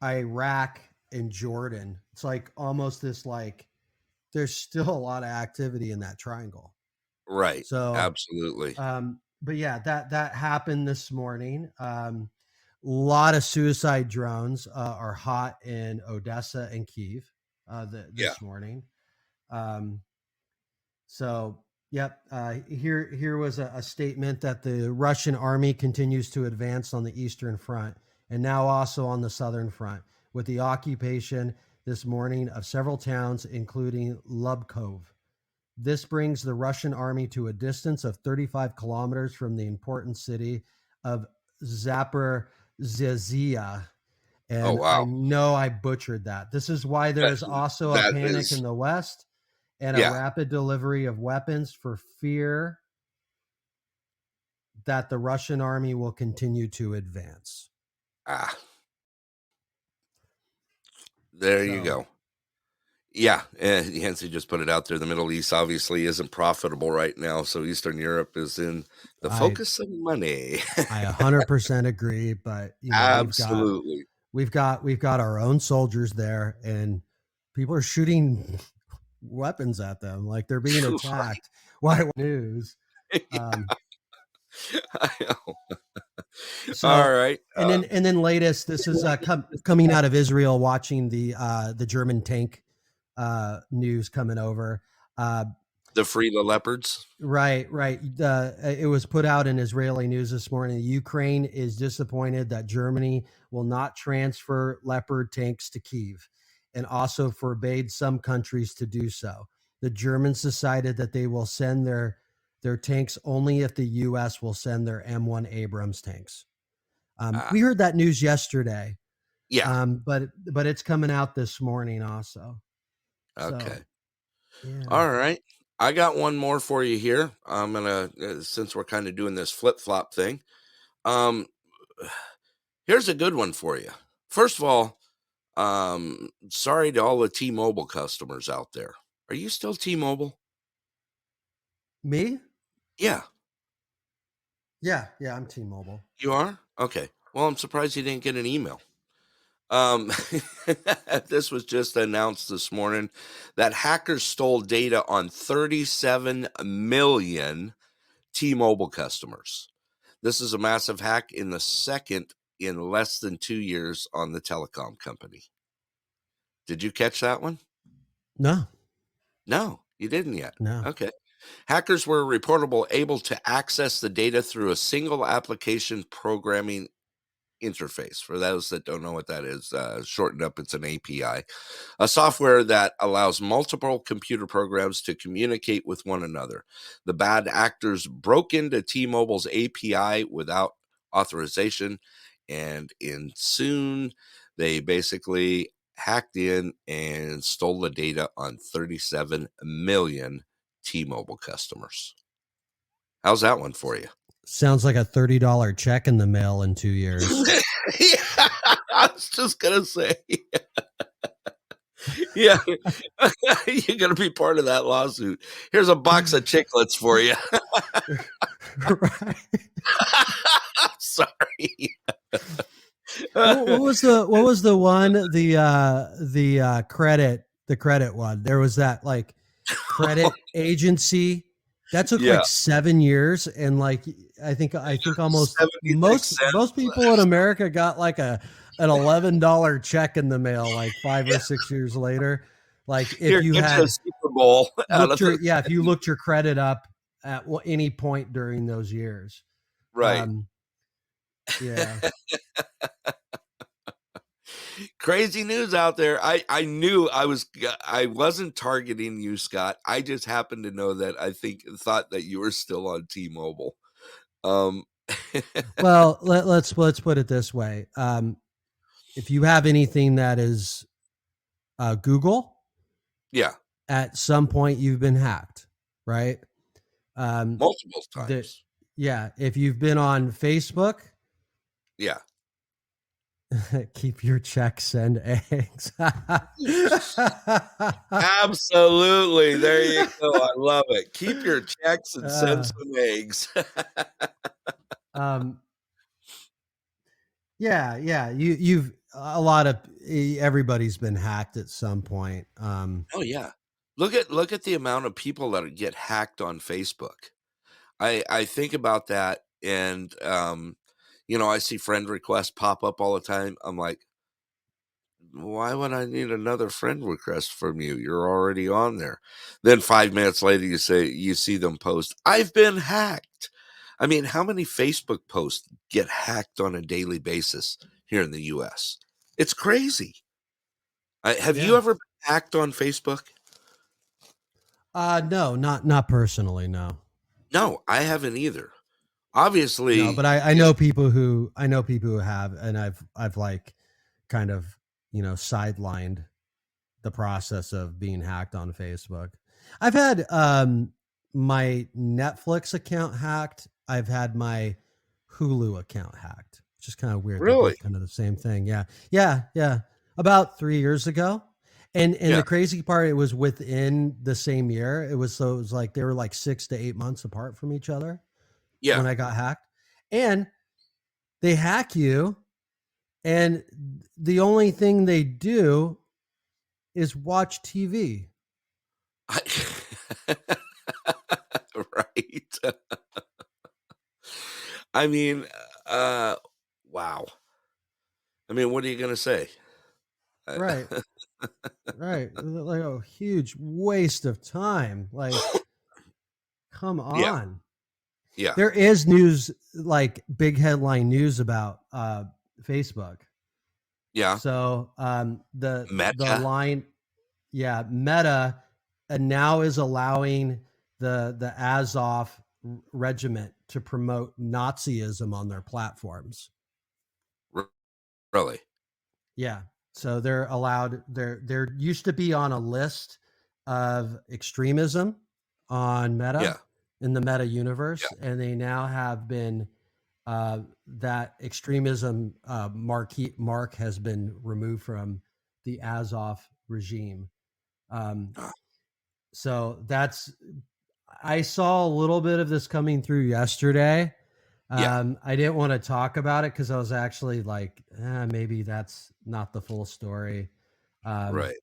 Iraq, and Jordan. It's almost this there's still a lot of activity in that triangle. Right. So absolutely. But that happened this morning. A lot of suicide drones are hot in Odessa and Kyiv this morning. Here was a statement that the Russian army continues to advance on the Eastern Front and now also on the Southern Front with the occupation this morning of several towns, including Lubkov. This brings the Russian army to a distance of 35 kilometers from the important city of Zaporizhzhia. And I know I butchered that. This is why there's also a panic in the West and a rapid delivery of weapons for fear that the Russian army will continue to advance. There you go. Yeah, Yancey just put it out there. The Middle East obviously isn't profitable right now, so Eastern Europe is in the I focus of money. I 100% agree, but Absolutely. we've got our own soldiers there, and people are shooting weapons at them like they're being attacked. Why news? Um, I know. All so right. and then latest, this is coming out of Israel, watching the German tank news coming over. The Free the Leopards. Right. It was put out in Israeli news this morning. Ukraine is disappointed that Germany will not transfer Leopard tanks to Kyiv, and also forbade some countries to do so. The Germans decided that they will send their tanks only if the U.S. will send their M1 Abrams tanks. We heard that news yesterday. Yeah. But it's coming out this morning also. Okay. So, yeah. All right. I got one more for you here. I'm gonna, since we're kind of doing this flip flop thing. Here's a good one for you. First of all, sorry to all the T-Mobile customers out there. Are you still T-Mobile? Me? Yeah. Yeah, I'm T-Mobile. You are? Okay. Well, I'm surprised you didn't get an email. This was just announced this morning that hackers stole data on 37 million T-Mobile customers. This is a massive hack, in the second in less than 2 years on the telecom company. Did you catch that one? No, you didn't yet. No. Okay. Hackers were reportedly able to access the data through a single application programming interface. For those that don't know what that is, shortened up, it's an API, a software that allows multiple computer programs to communicate with one another. The bad actors broke into T-Mobile's API without authorization, and soon they basically hacked in and stole the data on 37 million T-Mobile customers. How's that one for you? Sounds like a $30 check in the mail in 2 years. Yeah, I was just gonna say. Yeah, you're gonna be part of that lawsuit. Here's a box of chiclets for you. Right. Sorry. What was the one, the credit one? There was that like credit agency that took like 7 years, and like I think almost most people in America got like an $11 check in the mail like 5 or 6 years later. Like if you had a Super Bowl, if you looked your credit up at any point during those years, right? Yeah. Crazy news out there. I knew I wasn't targeting you, Scott. I just happened to know that thought that you were still on T-Mobile. Well, let's put it this way. If you have anything that is Google, yeah, at some point you've been hacked, right? Multiple times. If you've been on Facebook, yeah. Keep your checks, send eggs. Absolutely. There you go. I love it. Keep your checks and send some eggs. You've a lot of everybody's been hacked at some point. Oh yeah. Look at the amount of people that get hacked on Facebook. I think about that, and I see friend requests pop up all the time. I'm like, why would I need another friend request from you? You're already on there. Then 5 minutes later, you see them post, I've been hacked. I mean, how many Facebook posts get hacked on a daily basis here in the U.S.? It's crazy. Have you ever been hacked on Facebook? No, not personally. No, I haven't either. Obviously, no, but I know people who have, and I've like kind of sidelined the process of being hacked on Facebook. I've had my Netflix account hacked. I've had my Hulu account hacked, which is kind of weird. Really? Kind of the same thing. Yeah. About 3 years ago. And the crazy part, it was within the same year. It was like they were like 6 to 8 months apart from each other. Yeah. When I got hacked, and they hack you, and the only thing they do is watch TV. Right. I mean, wow. I mean, what are you going to say? Right. Right. Like a huge waste of time. Like, come on. Yeah. There is news, like big headline news about Facebook. Yeah. So the Meta. Meta now is allowing the Azov regiment to promote Nazism on their platforms. Really? Yeah. So they're allowed. There used to be on a list of extremism on Meta in the Meta universe, and they now have been that extremism mark has been removed from the Azov regime. So I saw a little bit of this coming through yesterday. I didn't want to talk about it because I was actually like, maybe that's not the full story. Right.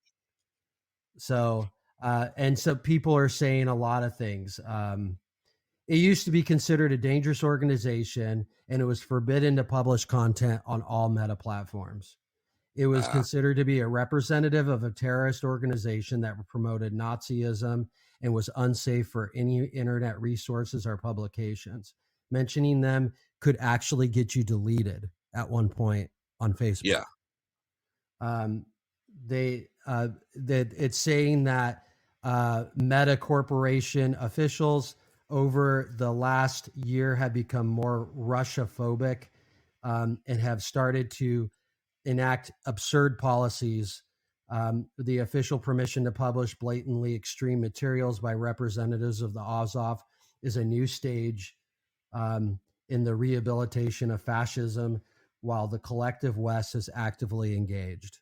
So, and so people are saying a lot of things. It used to be considered a dangerous organization, and it was forbidden to publish content on all Meta platforms. It was considered to be a representative of a terrorist organization that promoted Nazism and was unsafe for any internet resources or publications. Mentioning them could actually get you deleted at one point on Facebook. It's saying that Meta Corporation officials over the last year have become more Russia-phobic and have started to enact absurd policies. The official permission to publish blatantly extreme materials by representatives of the Azov is a new stage in the rehabilitation of fascism, while the collective West is actively engaged.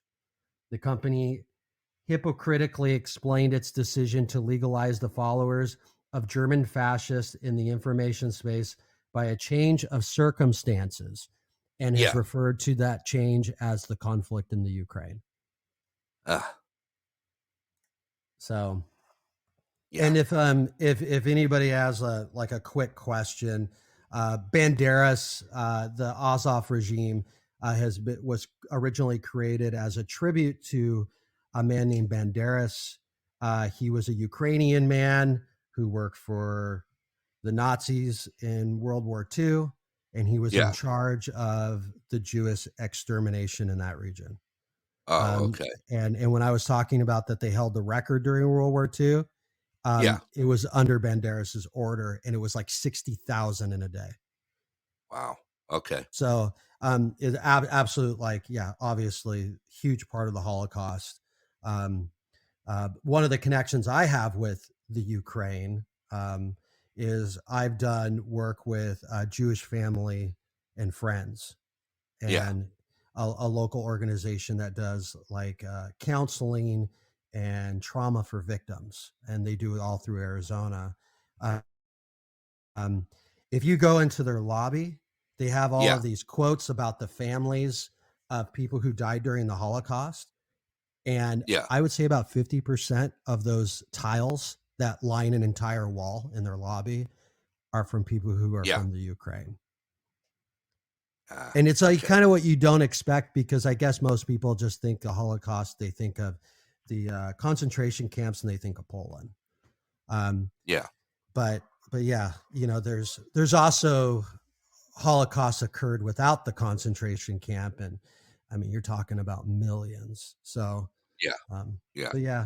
The company hypocritically explained its decision to legalize the followers of German fascists in the information space by a change of circumstances, and has referred to that change as the conflict in the Ukraine. So, and if anybody has a quick question, Banderas, the Azov regime was originally created as a tribute to a man named Banderas. He was a Ukrainian man who worked for the Nazis in World War II, and he was in charge of the Jewish extermination in that region. Okay. And when I was talking about that they held the record during World War II, it was under Banderas's order, and it was like 60,000 in a day. Wow. Okay. So it's absolute, obviously huge part of the Holocaust. One of the connections I have with the Ukraine is I've done work with a Jewish family and friends, and a local organization that does counseling and trauma for victims, and they do it all through Arizona. If you go into their lobby, they have all of these quotes about the families of people who died during the Holocaust. And I would say about 50% of those tiles that line an entire wall in their lobby are from people who are from the Ukraine. And it's like kind of what you don't expect, because I guess most people just think the Holocaust, they think of the concentration camps, and they think of Poland. But yeah, there's also Holocaust occurred without the concentration camp, and I mean, you're talking about millions. So but yeah.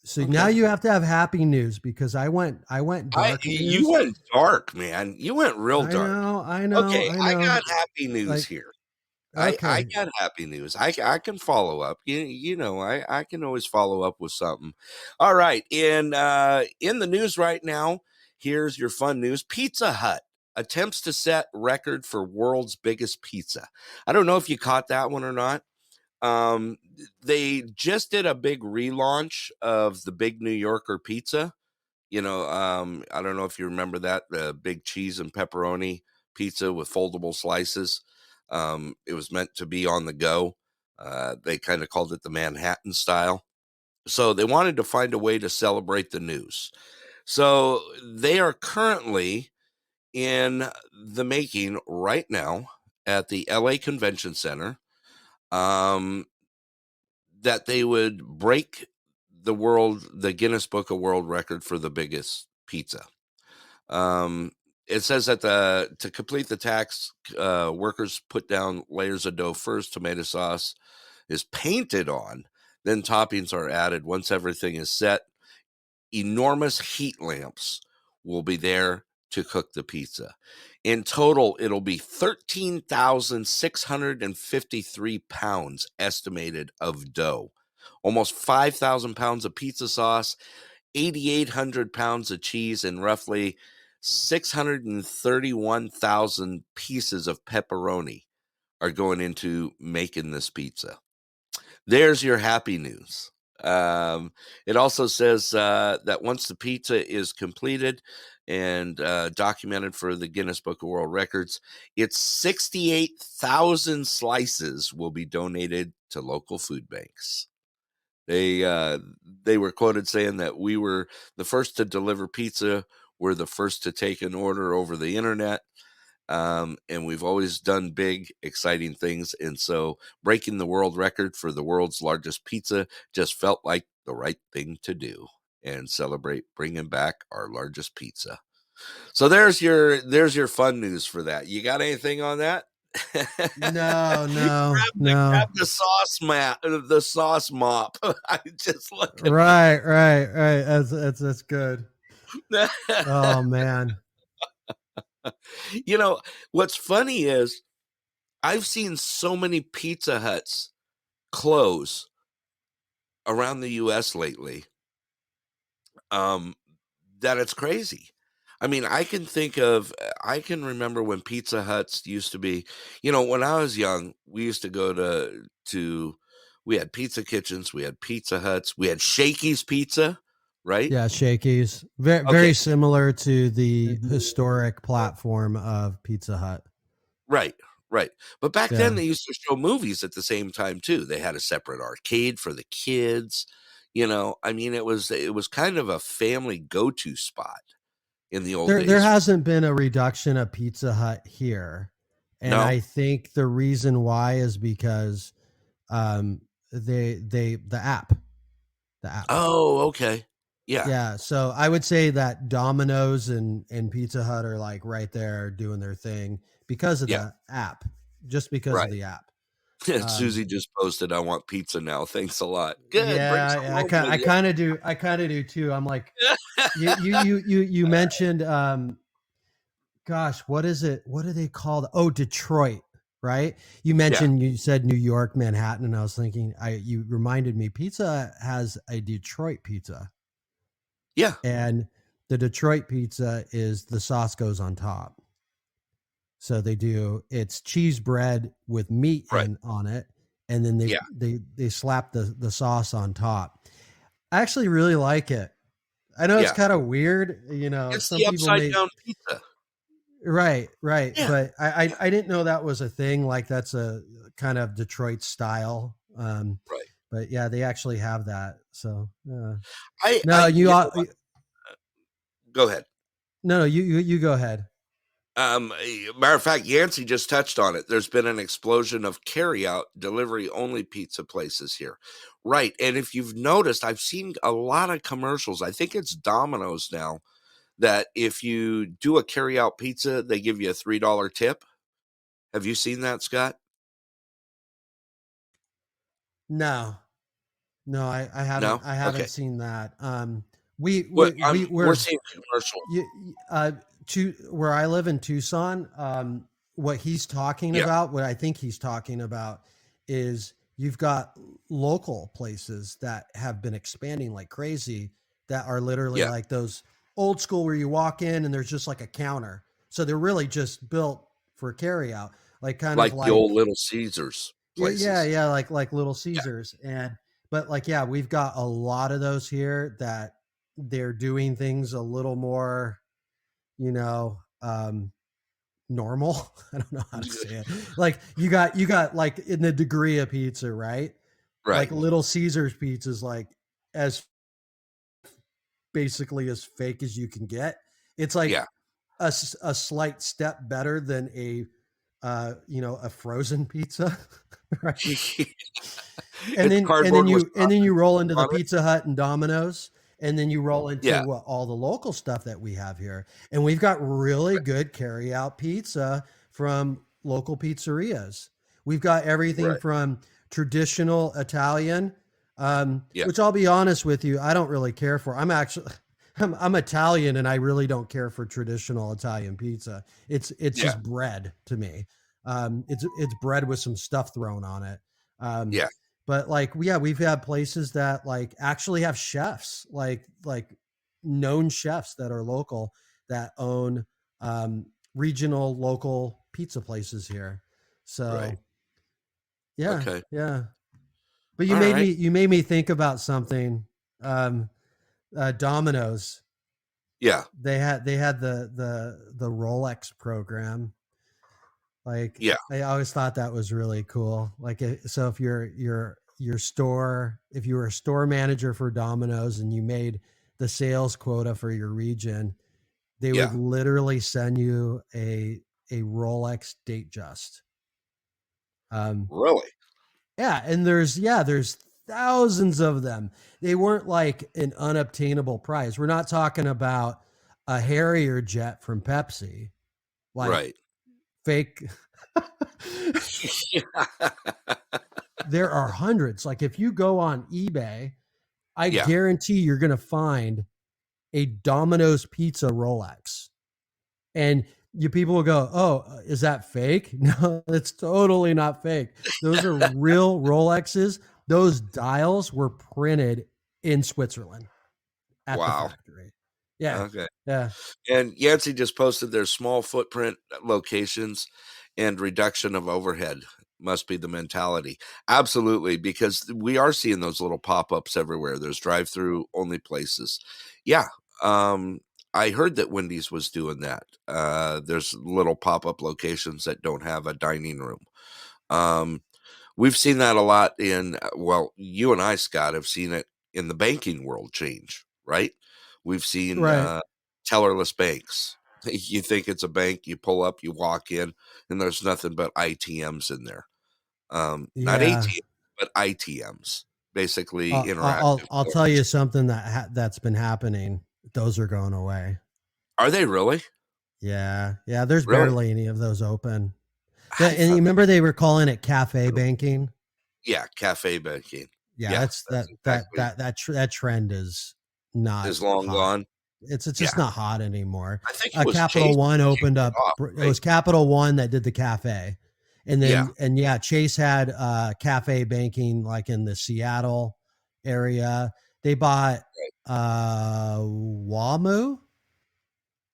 So now you have to have happy news, because I went dark. You went dark, man. You went real dark. I know. Okay, I got happy news here. Okay. I got happy news. I can follow up. I can always follow up with something. All right. In the news right now, here's your fun news. Pizza Hut attempts to set record for world's biggest pizza. I don't know if you caught that one or not. They just did a big relaunch of the Big New Yorker pizza. I don't know if you remember that, the big cheese and pepperoni pizza with foldable slices. It was meant to be on the go. They kind of called it the Manhattan style. So they wanted to find a way to celebrate the news. So they are currently in the making right now at the LA Convention Center, that they would break the Guinness Book of World Record for the biggest pizza. It says that to complete the task, workers put down layers of dough first, tomato sauce is painted on, then toppings are added. Once everything is set, enormous heat lamps will be there to cook the pizza. In total, it'll be 13,653 pounds estimated of dough, almost 5,000 pounds of pizza sauce, 8,800 pounds of cheese, and roughly 631,000 pieces of pepperoni are going into making this pizza. There's your happy news. It also says that once the pizza is completed and documented for the Guinness Book of World Records, its 68,000 slices will be donated to local food banks. They were quoted saying that we were the first to deliver pizza. We're the first to take an order over the internet. And we've always done big, exciting things. And so breaking the world record for the world's largest pizza just felt like the right thing to do and celebrate bringing back our largest pizza. So there's your fun news for that. You got anything on that? No. Grab the sauce mop. I just look at right. That's good. Oh man. What's funny is I've seen so many Pizza Huts close around the US lately, that it's crazy. I mean, I can remember when Pizza Huts used to be, when I was young, we used to go to we had pizza kitchens, we had Pizza Huts, we had Shakey's Pizza, right? Yeah, Shakey's. Very similar to the historic platform of Pizza Hut. Right. But back then they used to show movies at the same time too. They had a separate arcade for the kids. I mean, it was kind of a family go-to spot in the old days. There hasn't been a reduction of Pizza Hut here. And no. I think the reason why is because the app. Oh, okay. Yeah. So I would say that Domino's and Pizza Hut are like right there doing their thing because of the app, just because of the app. Susie just posted, "I want pizza now. Thanks a lot." Good. Yeah, I kind of do. I kind of do too. I'm like, you mentioned, gosh, what is it? What are they called? Oh, Detroit, right? You mentioned, you said New York, Manhattan, and I was thinking, you reminded me, Pizza has a Detroit pizza. Yeah. And the Detroit pizza is the sauce goes on top. So it's cheese bread with meat on it. And then they slap the sauce on top. I actually really like it. I know it's kind of weird, It's some the people upside down pizza. Right. Yeah. But I didn't know that was a thing. Like that's a kind of Detroit style. Right. But yeah, they actually have that. So go ahead. No, you go ahead. Matter of fact, Yancey just touched on it. There's been an explosion of carry-out, delivery-only pizza places here. Right. And if you've noticed, I've seen a lot of commercials. I think it's Domino's now that if you do a carry-out pizza, they give you a $3 tip. Have you seen that, Scott? No, I haven't. No? I haven't seen that. We're seeing commercial. Where I live in Tucson, what he's talking about, what I think he's talking about, is you've got local places that have been expanding like crazy that are literally like those old school where you walk in and there's just like a counter. So they're really just built for carry out, like kind of like the old Little Caesars. places. Yeah, like Little Caesars. But like, yeah, we've got a lot of those here that they're doing things a little more, normal. I don't know how to say it. Like you got like in the degree of pizza, right? Right. Like Little Caesars pizza is like as basically as fake as you can get. It's like a slight step better than a frozen pizza, right? and then you roll into the Pizza Hut and Domino's, and then you roll into all the local stuff that we have here. And we've got really good carry out pizza from local pizzerias. We've got everything from traditional Italian, which I'll be honest with you, I don't really care for. I'm Italian and I really don't care for traditional Italian pizza. It's just bread to me. It's bread with some stuff thrown on it. But like, we've had places that like actually have chefs, like known chefs that are local that own regional local pizza places here. So yeah. But you made me think about something. Domino's. Yeah. They had the Rolex program. Like, I always thought that was really cool. Like, so if if you were a store manager for Domino's and you made the sales quota for your region, they would literally send you a Rolex Datejust. Really? Yeah. And there's thousands of them. They weren't like an unobtainable prize. We're not talking about a Harrier jet from Pepsi. Like fake. There are hundreds. Like if you go on eBay, I guarantee you're going to find a Domino's Pizza Rolex. And you people will go, oh, is that fake? No, it's totally not fake. Those are real Rolexes. Those dials were printed in Switzerland at the factory. Yeah. Okay. Yeah. And Yancey just posted their small footprint locations and reduction of overhead must be the mentality. Absolutely. Because we are seeing those little pop-ups everywhere. There's drive-through only places. Yeah. I heard that Wendy's was doing that. There's little pop-up locations that don't have a dining room. We've seen that a lot in, you and I, Scott, have seen it in the banking world change, right? We've seen tellerless banks. You think it's a bank, you pull up, you walk in, and there's nothing but ITMs in there. Not ATMs, but ITMs, basically interactive. I'll tell you something that's been happening. Those are going away. Are they really? Yeah. There's barely any of those open. And you remember they were calling it cafe banking? Yeah, cafe banking. Yeah, that trend is long gone. It's just not hot anymore. I think it was Capital Chase One opened up. Right? It was Capital One that did the cafe, and then Chase had cafe banking like in the Seattle area. They bought WAMU.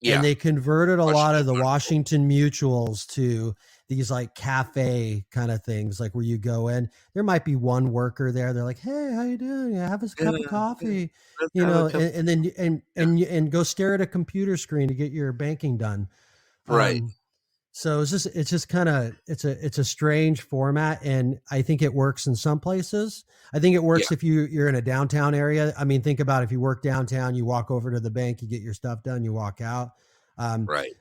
And they converted a lot of the Washington Mutuals to these like cafe kind of things, like where you go in, there might be one worker there. They're like, hey, how you doing? Yeah, have a cup of coffee, and then go stare at a computer screen to get your banking done. Right. So it's just kind of, it's a strange format. And I think it works in some places. I think it works if you're in a downtown area. I mean, think about if you work downtown, you walk over to the bank, you get your stuff done, you walk out.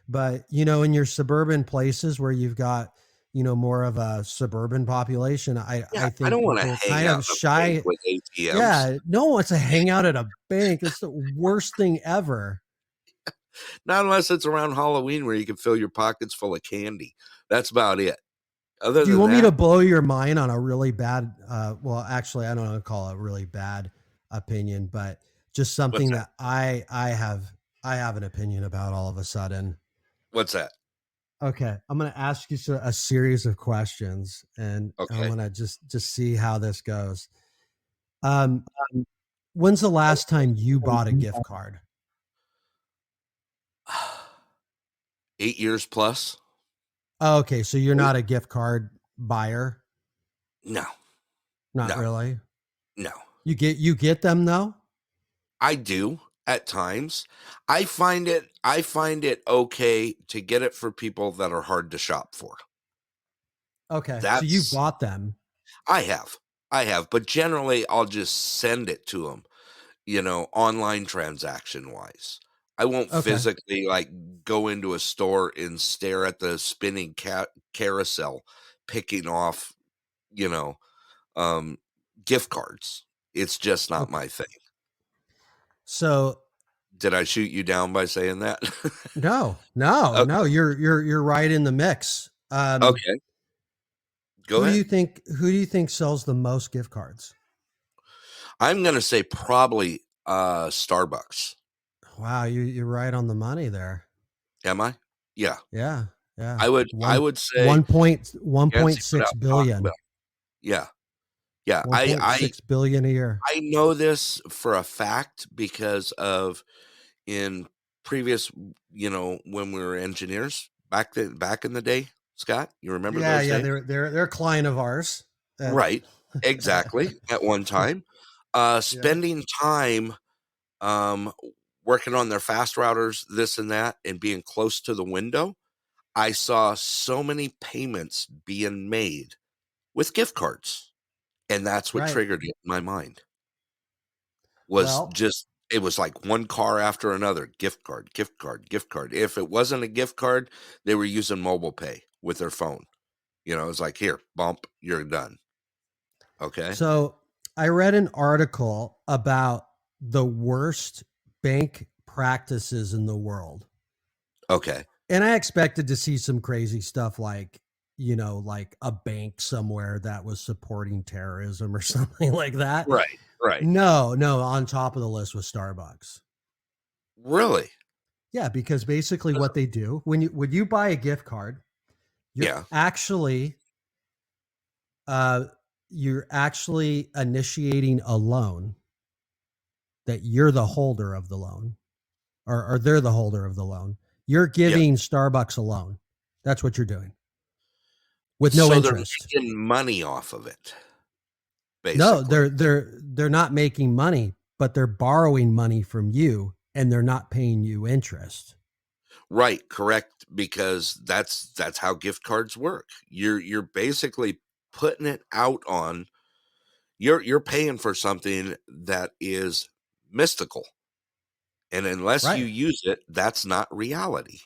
But in your suburban places where you've got, more of a suburban population, I think I don't want to hang out shy with ATMs. Yeah. No one wants to hang out at a bank. It's the worst thing ever. Not unless it's around Halloween where you can fill your pockets full of candy. That's about it. Do you want me to blow your mind on a really bad, actually, I don't want to call it a really bad opinion, but just something that I have an opinion about all of a sudden. What's that? Okay. I'm going to ask you a series of questions and I'm going to just see how this goes. When's the last time you bought a gift card? 8 years plus. Oh, okay. So you're not a gift card buyer? No, Not no, really. no. You get them though? I do at times. I find it okay to get it for people that are hard to shop for. Okay. So you've That's bought them. I have, but generally I'll just send it to them, online transaction wise. I won't Okay. physically like go into a store and stare at the spinning carousel, picking off, you know, gift cards. It's just not Okay. my thing. So Did I shoot you down by saying that? no, Okay. you're right in the mix. Okay. Go Who do ahead. you think sells the most gift cards? I'm going to say probably Starbucks. Wow, you're right on the money there. Am I? Yeah. Yeah. Yeah. I would say One point Nancy six without Taco billion. Bell. Yeah. Yeah. 1.6 billion a year. I know this for a fact because of in previous, when we were engineers back in the day, Scott, you remember Yeah, those yeah, days? they're a client of ours. Right. Exactly. At one time, spending time working on their fast routers, this and that, and being close to the window, I saw so many payments being made with gift cards. And that's what Right. triggered it in my mind. It was like one car after another, gift card, gift card, gift card. If it wasn't a gift card, they were using mobile pay with their phone. It's like, here, bump, you're done. Okay. So I read an article about the worst bank practices in the world. Okay. And I expected to see some crazy stuff like, like a bank somewhere that was supporting terrorism or something like that. Right. Right. No, on top of the list was Starbucks. Really? Yeah, because basically what they do when you buy a gift card, you're actually initiating a loan that you're the holder of the loan, or they're the holder of the loan. You're giving Starbucks a loan. That's what you're doing with no interest. They're making money off of it. Basically. No, they're not making money, but they're borrowing money from you, and they're not paying you interest. Right, correct, because that's how gift cards work. You're basically putting it out on you're paying for something that is mystical. And unless you use it, that's not reality.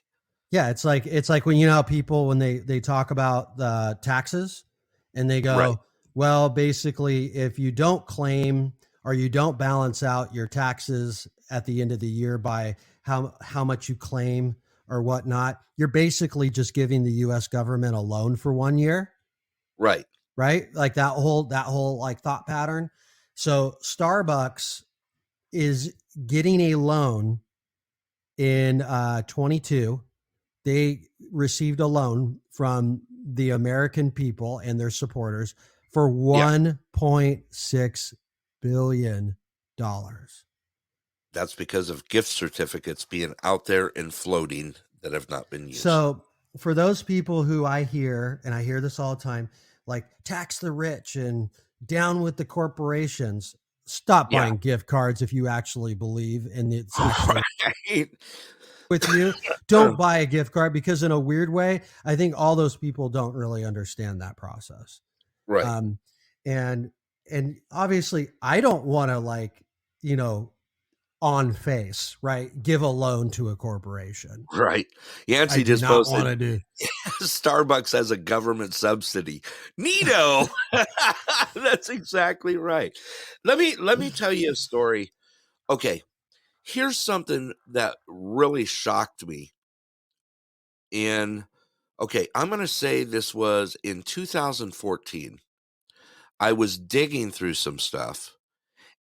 Yeah, it's like when how people when they talk about the taxes and they go, well, basically if you don't claim or you don't balance out your taxes at the end of the year by how much you claim or whatnot, you're basically just giving the US government a loan for 1 year. Right. Like that whole like thought pattern. So Starbucks is getting a loan in 22. They received a loan from the American people and their supporters for $1.6 billion. That's because of gift certificates being out there and floating that have not been used. So for those people who I hear this all the time, like tax the rich and down with the corporations, stop buying gift cards if you actually believe in it's actually with you. Don't buy a gift card, because in a weird way, I think all those people don't really understand that process. Right. And obviously I don't want to on face, give a loan to a corporation. Right. Yancey just posted do. Starbucks has a government subsidy. Neato. That's exactly right. Let me tell you a story. Okay. Here's something that really shocked me. I'm going to say this was in 2014. I was digging through some stuff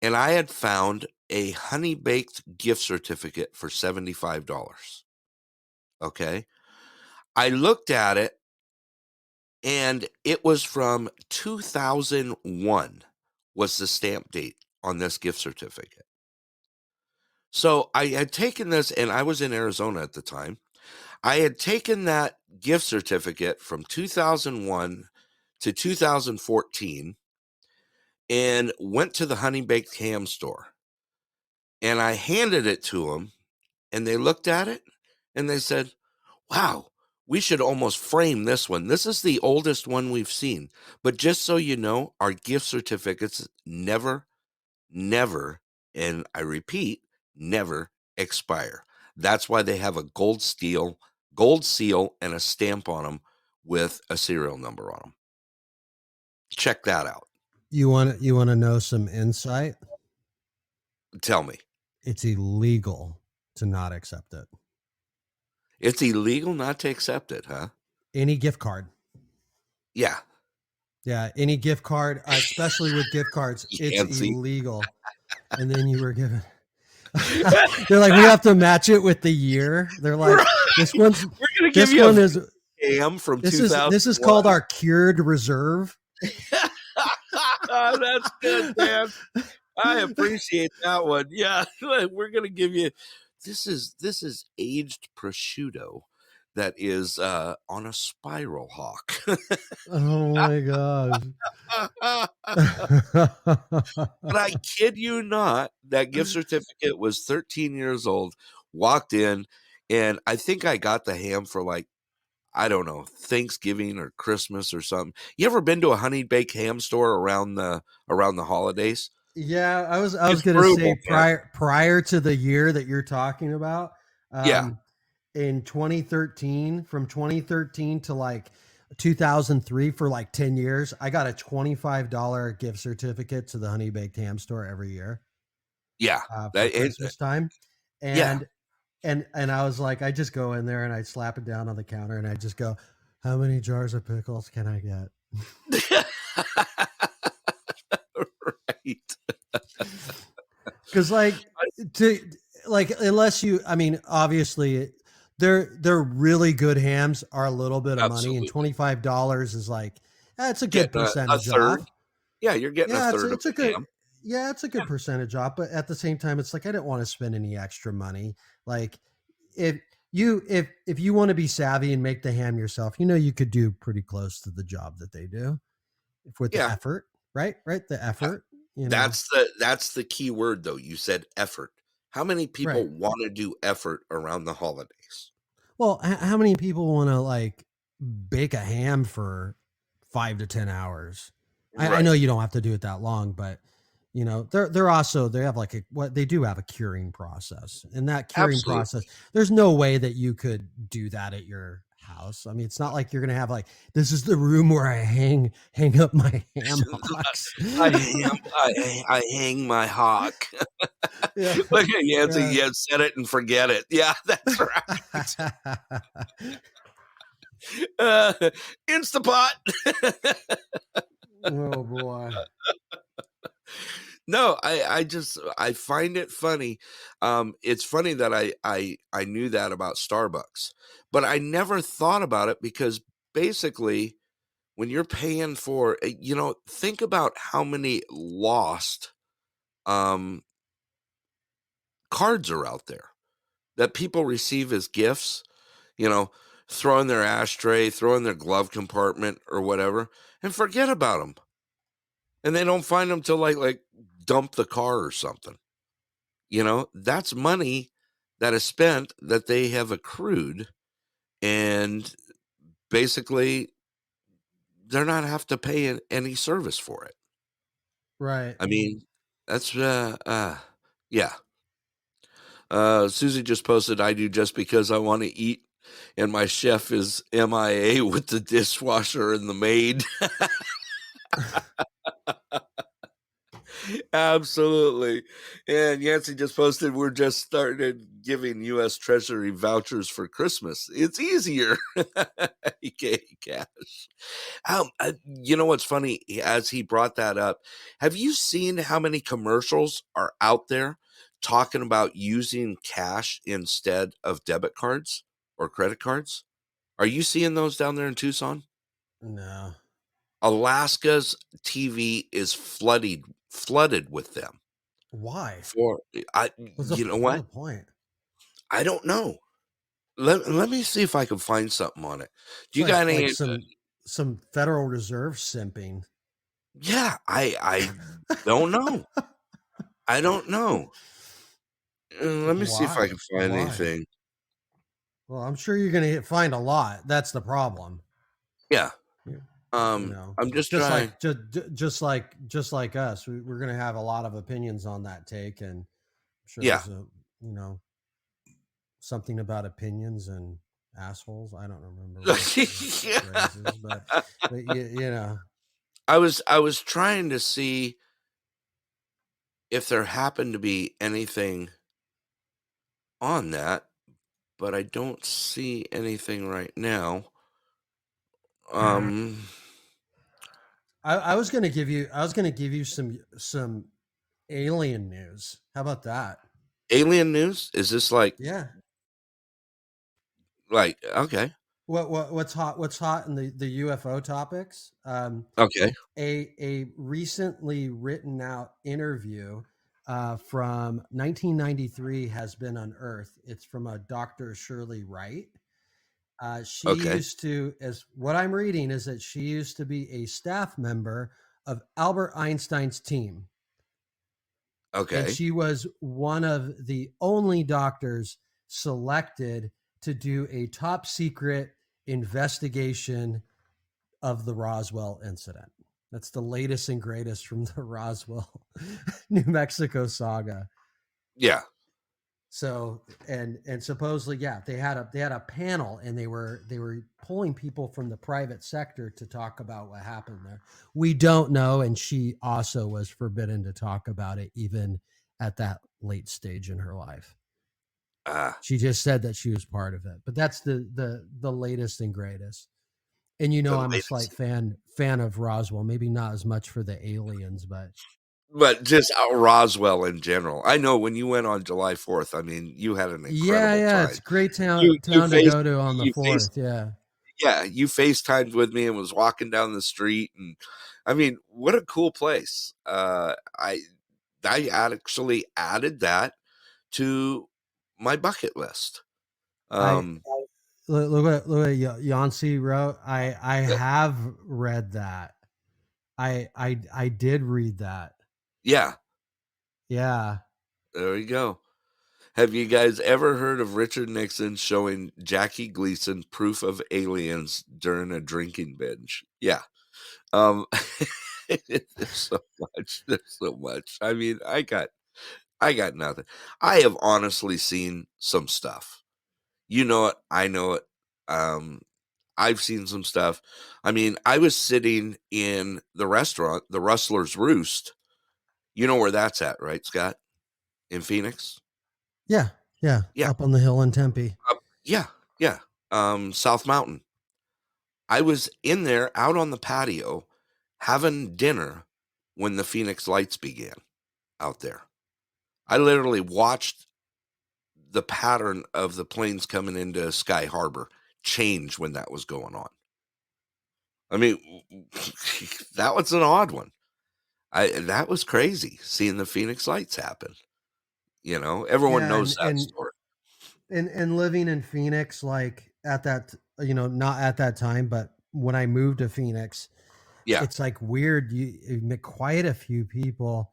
and I had found a Honey Baked gift certificate for $75. Okay. I looked at it and it was from 2001 was the stamp date on this gift certificate. So I had taken this, and I was in Arizona at the time. I had taken that gift certificate from 2001 to 2014 and went to the Honey Baked Ham store. And I handed it to them, and they looked at it, and they said, wow, we should almost frame this one. This is the oldest one we've seen. But just so you know, our gift certificates never, and I repeat, never expire. That's why they have a gold seal, and a stamp on them with a serial number on them. Check that out. You want to know some insight? Tell me. It's illegal to not accept it. It's illegal not to accept it, huh? Any gift card. Yeah. Yeah, any gift card, especially with gift cards, it's illegal. And then you were given. They're like, we have to match it with the year. They're like, this one's. We're gonna give you one is ham from 2000. This is called our cured reserve. Oh, that's good, man. I appreciate that one. Yeah, we're gonna give you. This is aged prosciutto that is on a spiral hawk. Oh my gosh. But I kid you not, that gift certificate was 13 years old, walked in, and I think I got the ham for like, I don't know, Thanksgiving or Christmas or something. You ever been to a Honey Baked Ham store around the holidays? Yeah, I was going to say prior to the year that you're talking about. In 2013, from 2013 to like 2003, for like 10 years, I got a $25 gift certificate to the Honey Baked Ham store every year. Yeah, for Christmas time, and I was like, I just go in there and I slap it down on the counter and I just go, how many jars of pickles can I get? Right. Because unless you, I mean, obviously they're really good hams are a little bit of money, and $25 is like, it's a good percentage off. Yeah, you're getting a third. It's a good ham. Yeah, it's a good percentage off, but at the same time, it's like, I didn't want to spend any extra money. Like if you want to be savvy and make the ham yourself, you could do pretty close to the job that they do with the effort, right? The effort. That's the key word, though. You said effort. How many people want to do effort around the holidays? Well, how many people want to like bake a ham for 5 to 10 hours? Right. I know you don't have to do it that long, but they're also, they have they do have a curing process, and that curing process, there's no way that you could do that at your house. I mean, it's not like you're going to have like, this is the room where I hang up my ham hocks. I hang my hawk. Yeah. Look at Yancey. Yeah, set it and forget it. Yeah, that's right. Instapot. Oh boy. No, I find it funny. It's funny that I knew that about Starbucks, but I never thought about it, because basically when you're paying for, think about how many lost cards are out there that people receive as gifts, throw in their ashtray, throw in their glove compartment or whatever, and forget about them. And they don't find them till like dump the car or something. That's money that is spent that they have accrued, and basically they're not have to pay any service for it. Right. I mean, that's yeah. Susie just posted, I do just because I want to eat, and my chef is MIA with the dishwasher and the maid. Absolutely. And Yancey just posted, we're just started giving U.S. Treasury vouchers for Christmas. It's easier. AKA cash. You know what's funny, as he brought that up, have you seen how many commercials are out there talking about using cash instead of debit cards or credit cards? Are you seeing those down there in Tucson? No. Alaska's TV is flooded with them. Why? You know what? The point? I don't know. Let me see if I can find something on it. Do you got any? some Federal Reserve simping. Yeah, I don't know. I don't know. Let me see if I can find anything. Well, I'm sure you're going to find a lot. That's the problem. Yeah. I'm just trying. Just like us, we're going to have a lot of opinions on that take, and I'm sure Yeah. there's something about opinions and assholes. I don't remember phrases, but I was trying to see if there happened to be anything on that, but I don't see anything right now. I was going to give you some alien news. How about that? Alien news? Is this like okay? What's hot in the UFO topics? Okay. A recently written out interview from 1993 has been unearthed. It's from a Dr. Shirley Wright. She used to, as what I'm reading is that she used to be a staff member of Albert Einstein's team. Okay. And she was one of the only doctors selected to do a top secret investigation of the Roswell incident. That's the latest and greatest from the Roswell, New Mexico saga. Yeah. So and supposedly, they had a panel, and they were pulling people from the private sector to talk about what happened there. We don't know, and she also was forbidden to talk about it, even at that late stage in her life. She just said that she was part of it, but that's the latest and greatest. And I'm a slight fan of Roswell. Maybe not as much for the aliens, but just Roswell in general. I know when you went on July 4th, I mean, you had an incredible time. It's a great town to go to on the 4th. Yeah, you FaceTimed with me and was walking down the street, and I mean, what a cool place. I actually added that to my bucket list. Look what Yancey wrote. I have read that. I did read that. Yeah. Yeah. There you go. Have you guys ever heard of Richard Nixon showing Jackie Gleason proof of aliens during a drinking binge? Yeah. There's so much. There's so much. I mean, I got nothing. I have honestly seen some stuff. You know it. I know it. I've seen some stuff. I mean, I was sitting in the restaurant, the Rustler's Roost. You know where that's at, right, Scott? In Phoenix? Yeah. Up on the hill in Tempe. Yeah. South Mountain. I was in there out on the patio having dinner when the Phoenix lights began out there. I literally watched the pattern of the planes coming into Sky Harbor change when that was going on. I mean, that was an odd one. That was crazy seeing the Phoenix lights happen. Everyone knows that story. And living in Phoenix, like at that, not at that time, but when I moved to Phoenix, it's like weird. You met quite a few people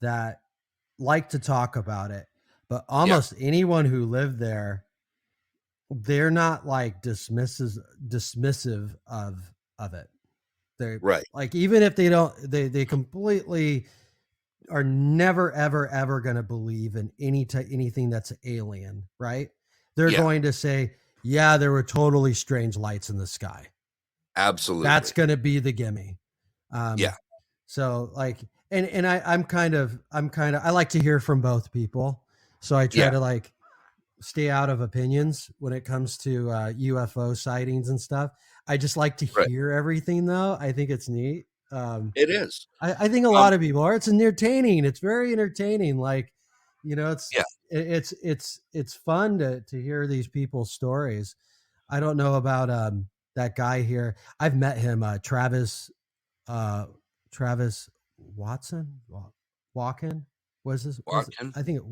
that like to talk about it, but almost anyone who lived there, they're not like dismissive of it. They're right. Like, even if they don't, they completely are never, ever going to believe in anything that's alien, right? They're going to say, yeah, there were totally strange lights in the sky. Absolutely. That's going to be the gimme. So like, and I'm kind of, I like to hear from both people. So I try to like stay out of opinions when it comes to UFO sightings and stuff. I just like to hear everything though. I think it's neat. It is. I think a lot of people are. It's entertaining. It's very entertaining. Like, it's fun to hear these people's stories. I don't know about that guy here. I've met him, Travis Watson. Walken was this? Walken. I think it.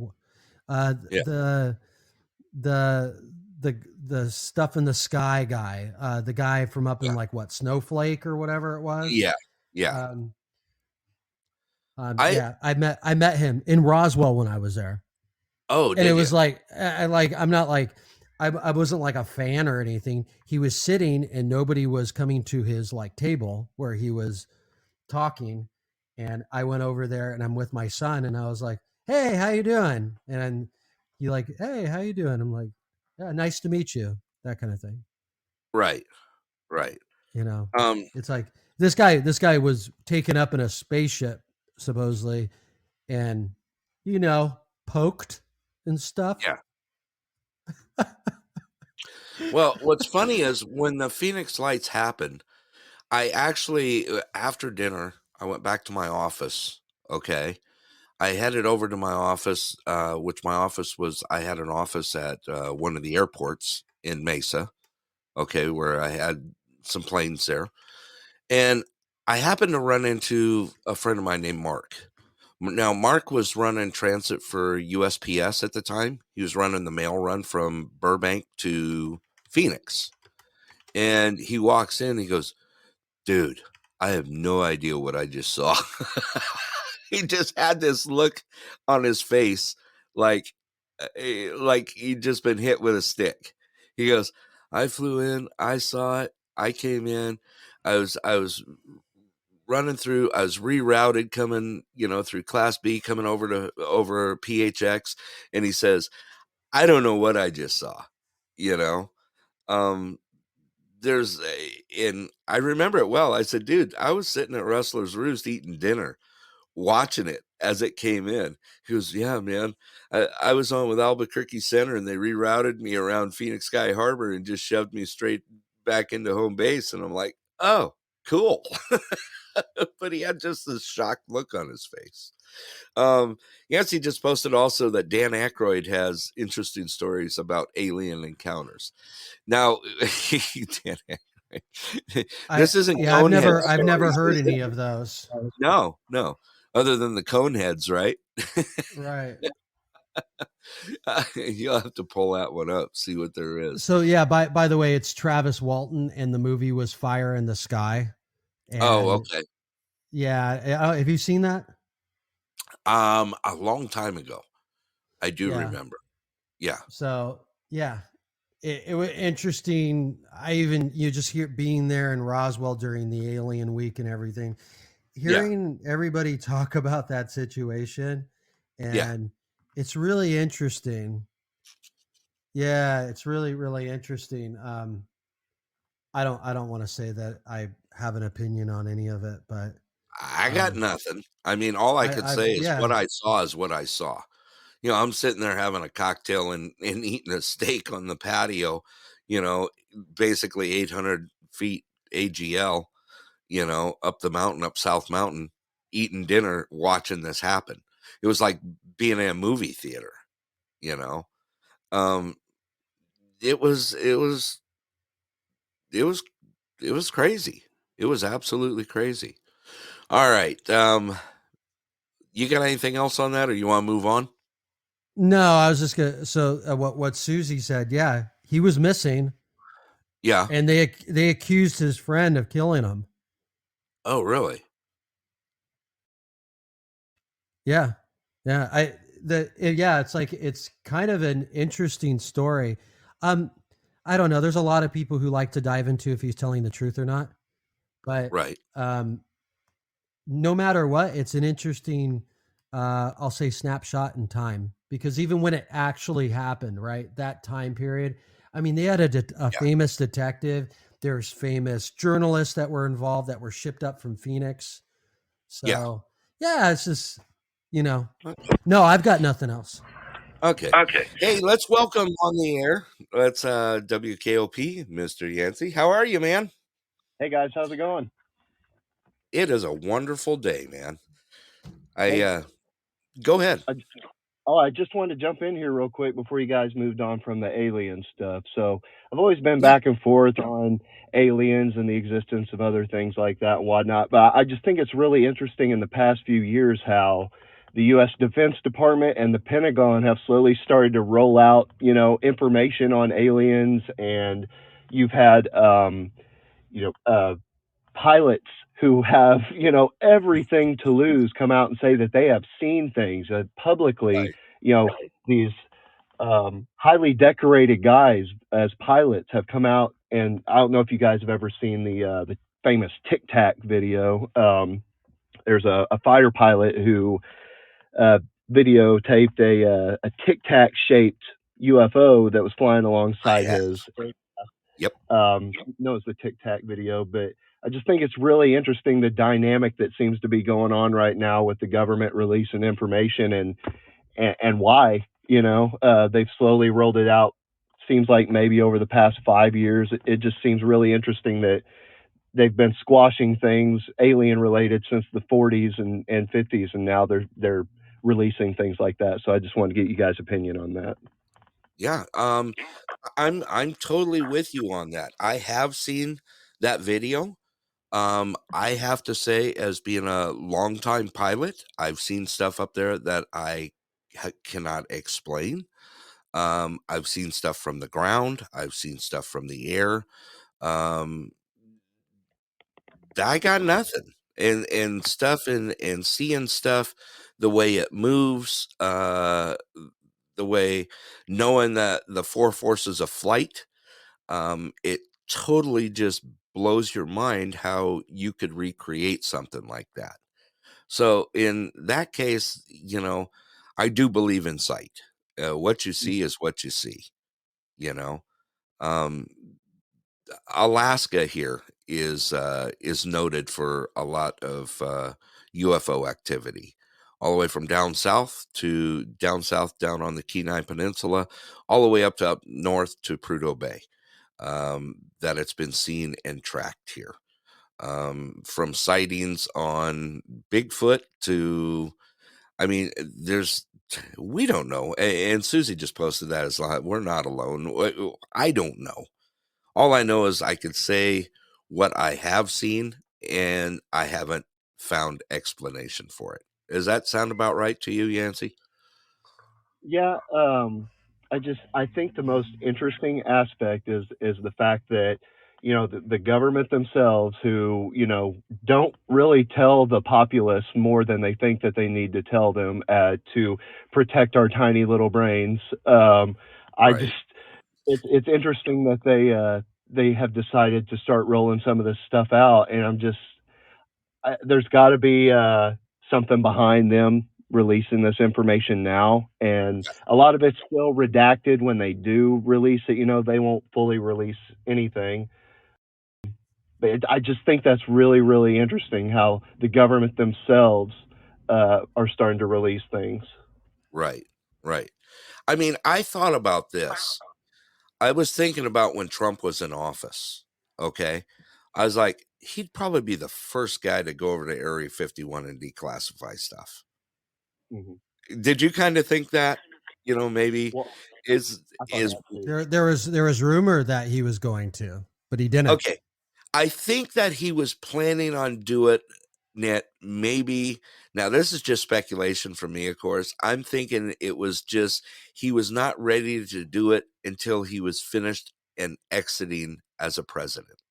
The the stuff in the sky guy, the guy from up in like what, Snowflake or whatever it was. Yeah. I met him in Roswell when I was there. Oh, and it was like I'm not like I wasn't like a fan or anything. He was sitting and nobody was coming to his like table where he was talking, and I went over there and I'm with my son and I was like, "Hey, how you doing?" And he like, "Hey, how you doing?" I'm like, "Yeah, nice to meet you." That kind of thing. Right. You know, it's like this guy was taken up in a spaceship supposedly, and poked and stuff. Yeah. Well, what's funny is when the Phoenix Lights happened, I actually, after dinner, I went back to my office. Okay. I headed over to my office, which I had an office at one of the airports in Mesa. Okay. Where I had some planes there. And I happened to run into a friend of mine named Mark. Now, Mark was running transit for USPS at the time. He was running the mail run from Burbank to Phoenix. And he walks in, he goes, "Dude, I have no idea what I just saw." He just had this look on his face like he'd just been hit with a stick. He goes, "I flew in, I saw it, I came in, I was running through, I was rerouted coming, through Class B, coming over PHX." And he says, "I don't know what I just saw." And I remember it well. I said, "Dude, I was sitting at Rustler's Roost eating dinner, watching it as it came in." He goes, "Yeah, man, I was on with Albuquerque Center and they rerouted me around Phoenix Sky Harbor and just shoved me straight back into home base." And I'm like, "Oh, cool." But he had just this shocked look on his face. Yancey just posted also that Dan Aykroyd has interesting stories about alien encounters. Now, Dan Aykroyd, this isn't. Yeah, I've never heard any of those. No, other than the Coneheads, right? Right. You'll have to pull that one up, see what there is. So yeah, by the way, it's Travis Walton, and the movie was Fire in the Sky. And okay. Yeah, have you seen that? A long time ago. I do remember. Yeah. So yeah, it was interesting. You just hear being there in Roswell during the Alien Week and everything, hearing everybody talk about that situation, and it's really interesting. Yeah, it's really, really interesting. I don't want to say that I have an opinion on any of it, but I got nothing. I mean, all I could say is what I saw is what I saw. I'm sitting there having a cocktail and eating a steak on the patio, basically 800 feet AGL, up the mountain, up South Mountain, eating dinner, watching this happen. It was like being in a movie theater, It was crazy. It was absolutely crazy. All right. You got anything else on that, or you want to move on? No, I was just gonna. So what Susie said? Yeah, he was missing. Yeah, and they accused his friend of killing him. Oh, really? Yeah. It's like it's kind of an interesting story. I don't know. There's a lot of people who like to dive into if he's telling the truth or not. But right. No matter what, it's an interesting, I'll say, snapshot in time, because even when it actually happened, right, that time period, I mean, they had a famous detective. There's famous journalists that were involved that were shipped up from Phoenix. So it's just, no, I've got nothing else. Okay. Hey, let's welcome on the air. Let's WKOP, Mr. Yancey. How are you, man? Hey guys, how's it going? It is a wonderful day, man. Go ahead. I just wanted to jump in here real quick before you guys moved on from the alien stuff. So I've always been back and forth on aliens and the existence of other things like that and whatnot. But I just think it's really interesting in the past few years how the U.S. Defense Department and the Pentagon have slowly started to roll out, information on aliens, and you've had, pilots who have, everything to lose come out and say that they have seen things publicly. These highly decorated guys as pilots have come out, and I don't know if you guys have ever seen the famous Tic Tac video. There's a fighter pilot who videotaped a Tic Tac shaped UFO that was flying alongside his. Yep. Knows the Tic Tac video, but I just think it's really interesting the dynamic that seems to be going on right now with the government releasing information and why. They've slowly rolled it out. Seems like maybe over the past 5 years. It just seems really interesting that they've been squashing things alien related since the 40s and 50s, and now they're releasing things like that. So I just wanted to get you guys' opinion on that. Yeah, I'm totally with you on that. I have seen that video. I have to say, as being a longtime pilot, I've seen stuff up there that I cannot explain. I've seen stuff from the ground. I've seen stuff from the air. I got nothing. And stuff and seeing stuff, the way it moves, the way knowing that the four forces of flight, it totally just blows your mind how you could recreate something like that. So in that case, I do believe in sight. What you see is what you see. Alaska here is noted for a lot of UFO activity, all the way from down south down on the Kenai Peninsula, all the way up north to Prudhoe Bay. That it's been seen and tracked here. From sightings on Bigfoot to, we don't know. And Susie just posted that as we're not alone. I don't know. All I know is I could say what I have seen, and I haven't found explanation for it. Does that sound about right to you, Yancey? Yeah. I think the most interesting aspect is the fact that, the government themselves, who, don't really tell the populace more than they think that they need to tell them to protect our tiny little brains. Right. It's interesting that they have decided to start rolling some of this stuff out, and there's got to be something behind them releasing this information now, and a lot of it's still redacted when they do release it. They won't fully release anything, but I just think that's really, really interesting how the government themselves are starting to release things. Right. I thought about this. I was thinking about when Trump was in office. Okay. I was like, he'd probably be the first guy to go over to Area 51 and declassify stuff. Mm-hmm. Did you kind of think that, maybe there was rumor that he was going to, but he didn't. Okay. I think that he was planning on doing it. Maybe now this is just speculation from me, of course. I'm thinking it was just he was not ready to do it until he was finished and exiting as a president.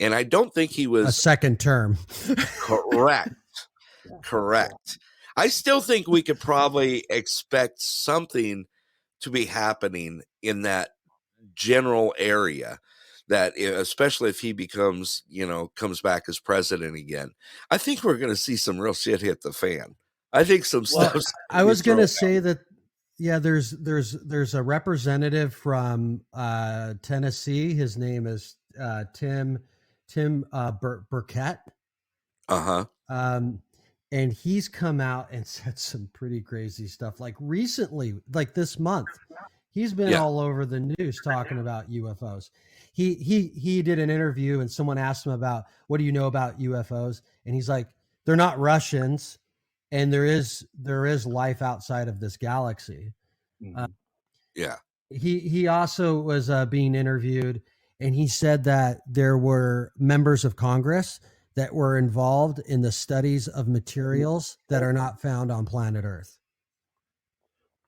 And I don't think he was a second term. Correct. Correct. I still think we could probably expect something to be happening in that general area, that especially if he becomes, comes back as president again. I think we're going to see some real shit hit the fan. I think some stuff. I was going to say that, yeah, there's a representative from Tennessee. His name is Tim Burkett. And he's come out and said some pretty crazy stuff. Like recently, like this month, he's been all over the news talking about UFOs. He did an interview and someone asked him about, what do you know about UFOs? And he's like, they're not Russians, and there is life outside of this galaxy. He also was being interviewed, and he said that there were members of Congress that were involved in the studies of materials that are not found on planet Earth.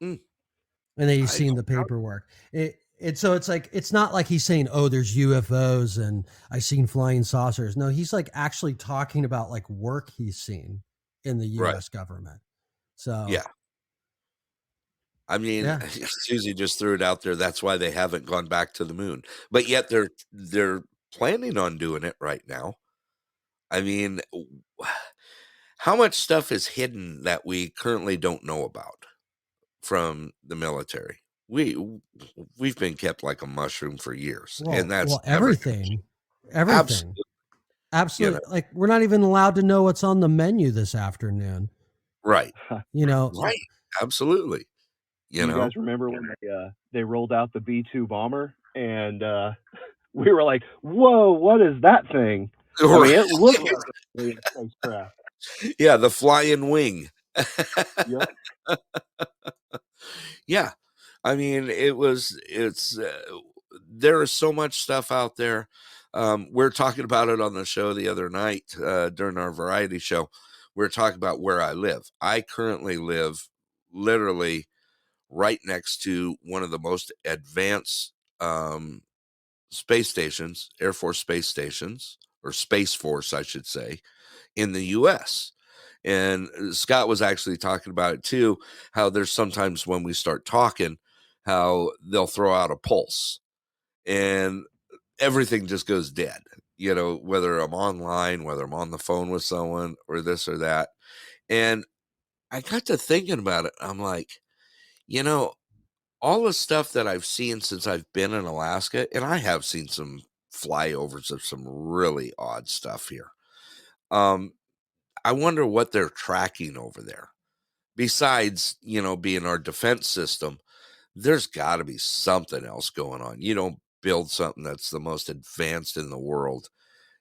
Mm. And then he's seen the paperwork. So it's like, it's not like he's saying, oh, there's UFOs and I've seen flying saucers. No, he's like actually talking about like work he's seen in the US government. So yeah. I mean, Susie just threw it out there. That's why they haven't gone back to the moon, but yet they're planning on doing it right now. I mean, how much stuff is hidden that we currently don't know about from the military? We've been kept like a mushroom for years, and that's everything. Absolutely. You know? Like we're not even allowed to know what's on the menu this afternoon. Right. You know. Right. Absolutely. You know? guys remember when they rolled out the B-2 bomber and we were like, "Whoa, what is that thing?" I mean, it looked like a spacecraft. Yeah, the flying wing. Yep. Yeah. I mean, there is so much stuff out there. We're talking about it on the show the other night during our variety show. We're talking about where I live. I currently live literally right next to one of the most advanced space stations, Air Force space stations, or Space Force, I should say, in the U.S. And Scott was actually talking about it too, how there's sometimes when we start talking, how they'll throw out a pulse and everything just goes dead, you know, whether I'm online, whether I'm on the phone with someone or this or that. And I got to thinking about it. I'm like, you know, all the stuff that I've seen since I've been in Alaska, and I have seen some flyovers of some really odd stuff here. I wonder what they're tracking over there. Besides, you know, being our defense system, there's got to be something else going on. You don't build something that's the most advanced in the world,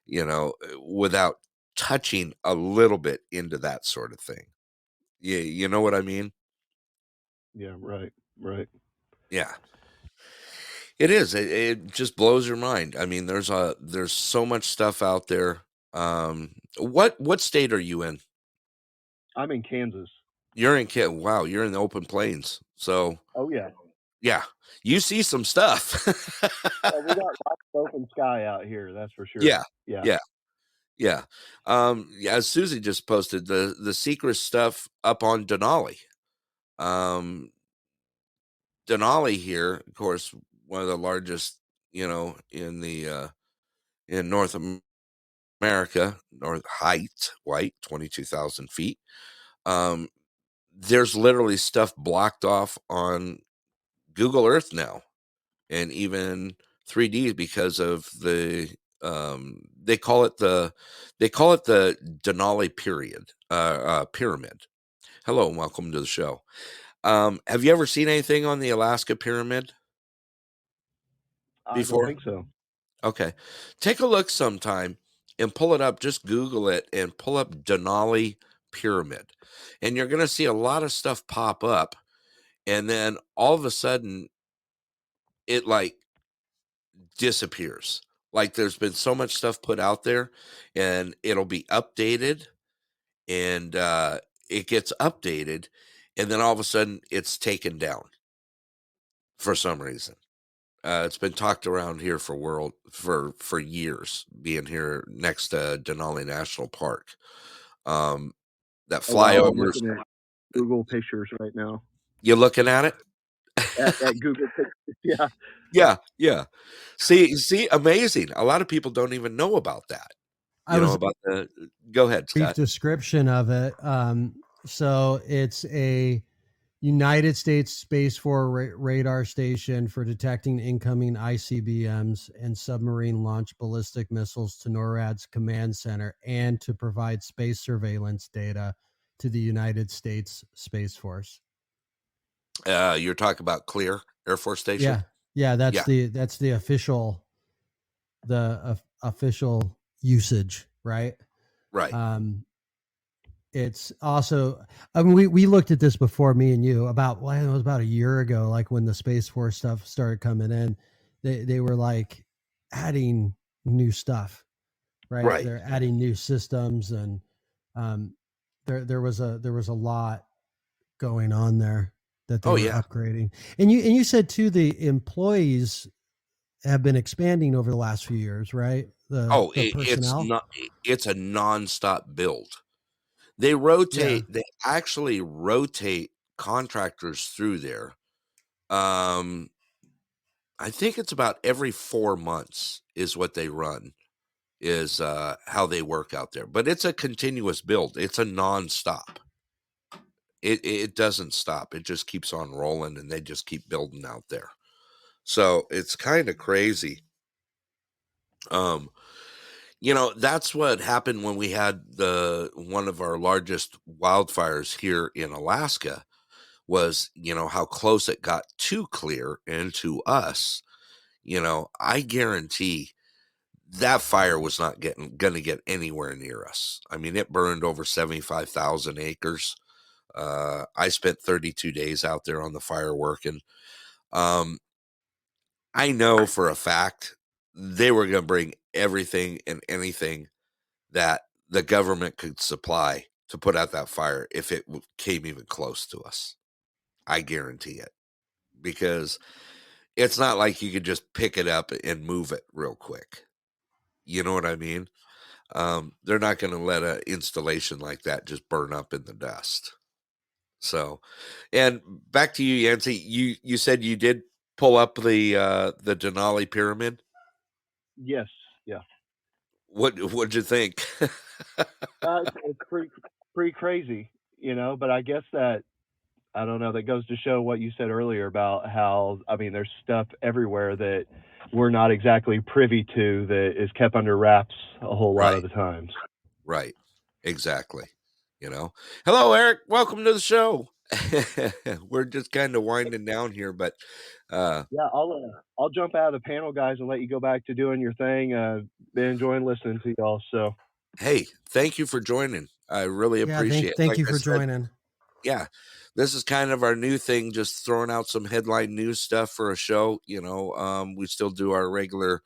you know, without touching a little bit into that sort of thing. Yeah, you know what I mean? Yeah, right. Yeah. It is. It just blows your mind. I mean, there's so much stuff out there. What state are you in? I'm in Kansas. You're in Kansas. Wow, you're in the open plains. So. Oh yeah. Yeah, you see some stuff. We got lots of open sky out here. That's for sure. Yeah. As Susie just posted the secret stuff up on Denali. Denali here, of course, one of the largest, you know, in North America, North White, 22,000 feet. There's literally stuff blocked off on Google Earth now, and even 3D because of the they call it the Denali pyramid. Hello and welcome to the show. Have you ever seen anything on the Alaska pyramid before? I don't think so. Okay, take a look sometime and pull it up. Just Google it and pull up Denali pyramid, and you're going to see a lot of stuff pop up, and then all of a sudden it like disappears. Like there's been so much stuff put out there and it'll be updated, and it gets updated, and then all of a sudden it's taken down for some reason. It's been talked around here for years, being here next to Denali National Park. That flyover. I'm at Google pictures right now. You looking at it? at Google pictures, yeah. Yeah. See, amazing. A lot of people don't even know about that. Go ahead, Scott. Brief description of it. So it's a United States Space Force radar station for detecting incoming ICBMs and submarine launched ballistic missiles to NORAD's command center, and to provide space surveillance data to the United States Space Force. You're talking about Clear Air Force Station? Yeah. That's the official official usage, right? Right. It's also, I mean, we looked at this before, me and you, it was about a year ago, like when the Space Force stuff started coming in, they were like adding new stuff, right? Right. They're adding new systems, and there was a lot going on there that they were upgrading. And you said too, the employees have been expanding over the last few years, right? The personnel. It's a nonstop build. They rotate. They actually rotate contractors through there. I think it's about every 4 months is what they run, is how they work out there. But it's a continuous build. It's a nonstop. It doesn't stop. It just keeps on rolling, and they just keep building out there. So it's kind of crazy. That's what happened when we had one of our largest wildfires here in Alaska, was, how close it got to clear and to us. I guarantee that fire was not going to get anywhere near us. I mean, it burned over 75,000 acres. I spent 32 days out there on the fire working. I know for a fact they were going to bring everything and anything that the government could supply to put out that fire if it came even close to us. I guarantee it, because it's not like you could just pick it up and move it real quick. You know what I mean? They're not going to let an installation like that just burn up in the dust. So, and back to you, Yancey. You said you did pull up the Denali Pyramid. Yes. Yeah. What'd you think? It's pretty crazy, but I guess that, I don't know, that goes to show what you said earlier about how, there's stuff everywhere that we're not exactly privy to, that is kept under wraps a whole lot of the times. Right. Exactly. Hello, Eric. Welcome to the show. We're just kind of winding down here, but yeah, I'll jump out of the panel, guys, and let you go back to doing your thing. Been enjoying listening to y'all. So, hey, thank you for joining. I really appreciate it. Thank you for joining. Yeah, this is kind of our new thing, just throwing out some headline news stuff for a show. We still do our regular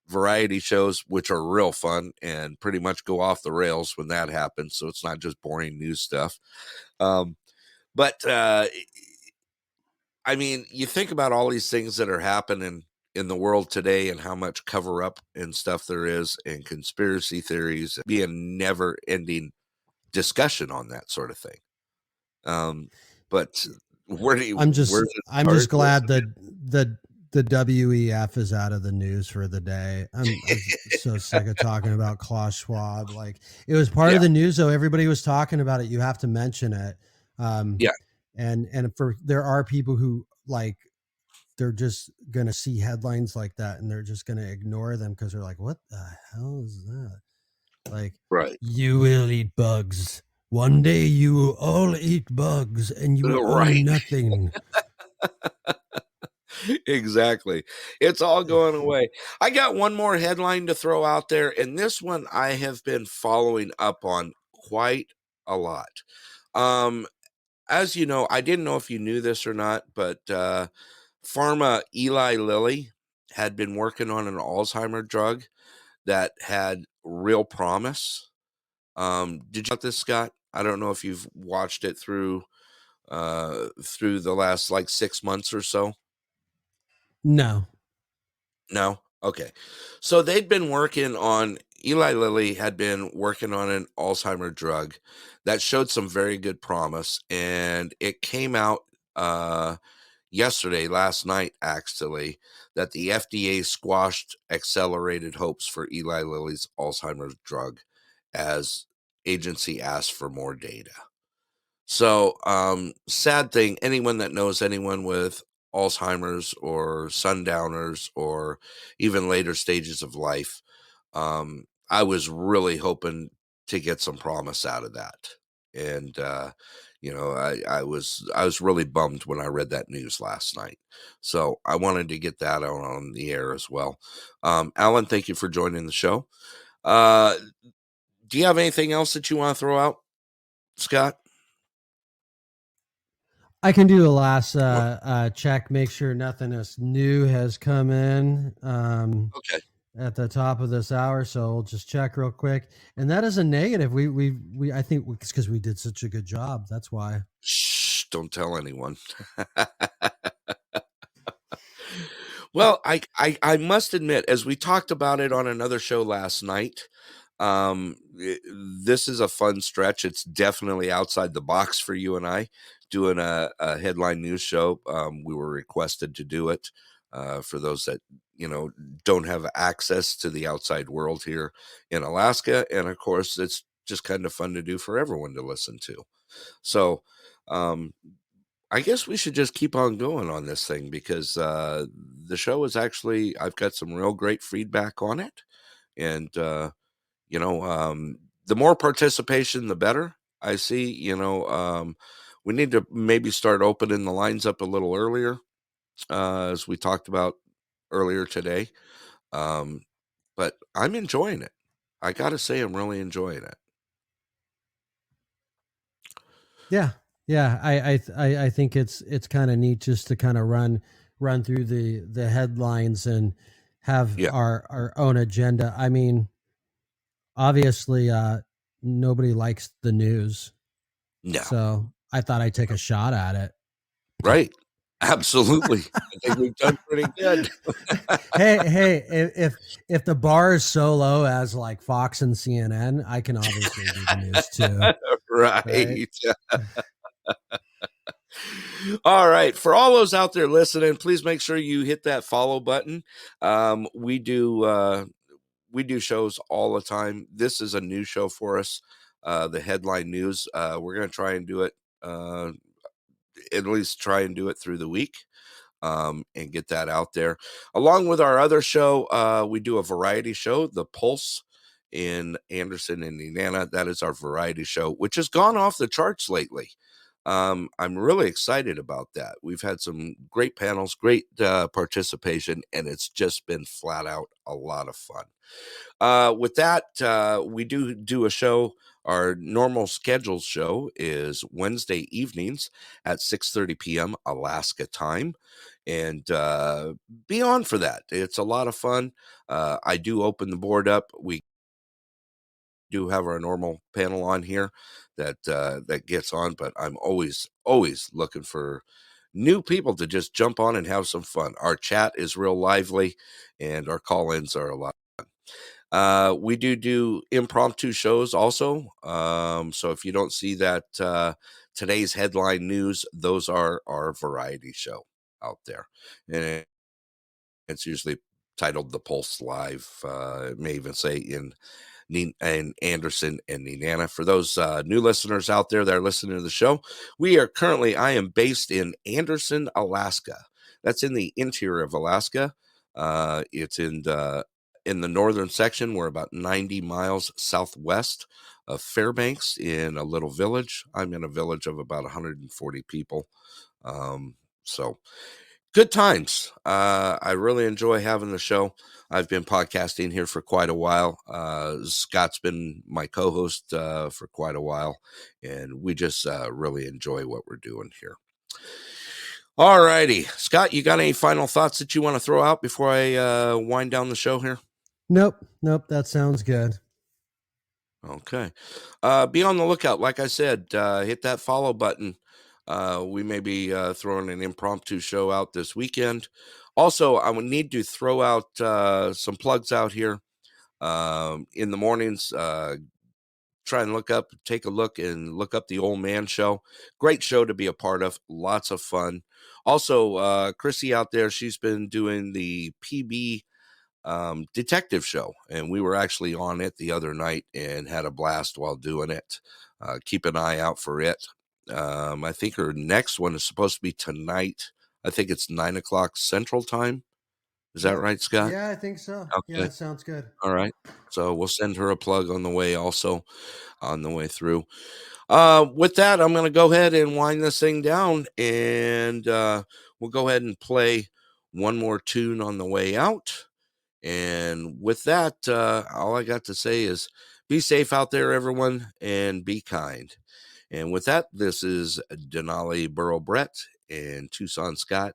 variety shows, which are real fun and pretty much go off the rails when that happens. So it's not just boring news stuff. But you think about all these things that are happening in the world today and how much cover up and stuff there is, and conspiracy theories, be a never ending discussion on that sort of thing. But I'm just glad that the WEF is out of the news for the day. I'm so sick of talking about Klaus Schwab. Like, it was part of the news, though. Everybody was talking about it. You have to mention it. And there are people who, like, they're just going to see headlines like that and they're just going to ignore them because they're like, what the hell is that? Like, right. You will eat bugs. One day you will all eat bugs and you will own nothing. Exactly. It's all going away. I got one more headline to throw out there, and this one I have been following up on quite a lot. As you know, I didn't know if you knew this or not, but Pharma Eli Lilly had been working on an Alzheimer's drug that had real promise. Did you know this, Scott? I don't know if you've watched it through the last 6 months or so. No. Okay. So they'd been working on, Eli Lilly had been working on an Alzheimer's drug that showed some very good promise. And it came out last night, actually, that the FDA squashed accelerated hopes for Eli Lilly's Alzheimer's drug as agency asked for more data. So, sad thing, anyone that knows anyone with Alzheimer's or sundowners or even later stages of life, I was really hoping to get some promise out of that. And, I was really bummed when I read that news last night. So I wanted to get that out on the air as well. Alan, thank you for joining the show. Do you have anything else that you want to throw out, Scott? I can do a last check, make sure nothing else new has come in. Okay. at the top of this hour, so we'll just check real quick. And that is a negative. We I think it's because we did such a good job. That's why. Shh, don't tell anyone. Well, I must admit, as we talked about it on another show last night, this is a fun stretch. It's definitely outside the box for you and I doing a headline news show. We were requested to do it for those that, don't have access to the outside world here in Alaska. And of course, it's just kind of fun to do for everyone to listen to. So, I guess we should just keep on going on this thing because the show is actually, I've got some real great feedback on it. And, the more participation, the better. I see, we need to maybe start opening the lines up a little earlier, as we talked about earlier today. But I'm enjoying it. I got to say, I'm really enjoying it. Yeah. Yeah, I think it's kind of neat just to kind of run through the headlines and have our own agenda. I mean, obviously, nobody likes the news. No. So I thought I'd take a shot at it. Right. Absolutely. I think we've done pretty good. hey, if the bar is so low as like Fox and CNN, I can obviously do the news too. Right? All right. For all those out there listening, please make sure you hit that follow button. We do shows all the time. This is a new show for us. The headline news. We're going to try and do it, at least try and do it through the week, and get that out there. Along with our other show, we do a variety show, The Pulse in Anderson and Nenana. That is our variety show, which has gone off the charts lately. I'm really excited about that. We've had some great panels, great participation, and it's just been flat out a lot of fun. With that, we do a show. Our normal scheduled show is Wednesday evenings at 6:30 p.m. Alaska time. And be on for that. It's a lot of fun. I do open the board up. We do have our normal panel on here that gets on, but I'm always looking for new people to just jump on and have some fun. Our chat is real lively, and our call-ins are a lot of fun. We do impromptu shows also. So if you don't see that today's headline news, those are our variety show out there, and it's usually titled The Pulse Live. It may even say in Anderson and Nenana. For those new listeners out there that are listening to the show, I am based in Anderson, Alaska. That's in the interior of Alaska. It's in the northern section. We're about 90 miles southwest of Fairbanks in a little village. I'm in a village of about 140 people. So good times. I really enjoy having the show. I've been podcasting here for quite a while. Scott's been my co-host for quite a while, and we just really enjoy what we're doing here. All righty. Scott, you got any final thoughts that you want to throw out before I wind down the show here? Nope. That sounds good. Okay. Be on the lookout. Like I said, hit that follow button. We may be throwing an impromptu show out this weekend. Also, I would need to throw out some plugs out here in the mornings. Try and take a look and look up the Old Man Show. Great show to be a part of. Lots of fun. Also, Chrissy out there, she's been doing the PB detective show, and we were actually on it the other night and had a blast while doing it. Keep an eye out for it. I think her next one is supposed to be tonight. I think it's 9:00 Central Time. Is that right, Scott? Yeah, I think so. Okay. Yeah, that sounds good. All right. So we'll send her a plug on the way also on the way through. With that, I'm going to go ahead and wind this thing down, and we'll go ahead and play one more tune on the way out. And with that, all I got to say is be safe out there, everyone, and be kind. And with that, this is Denali Burrow Brett and Tucson Scott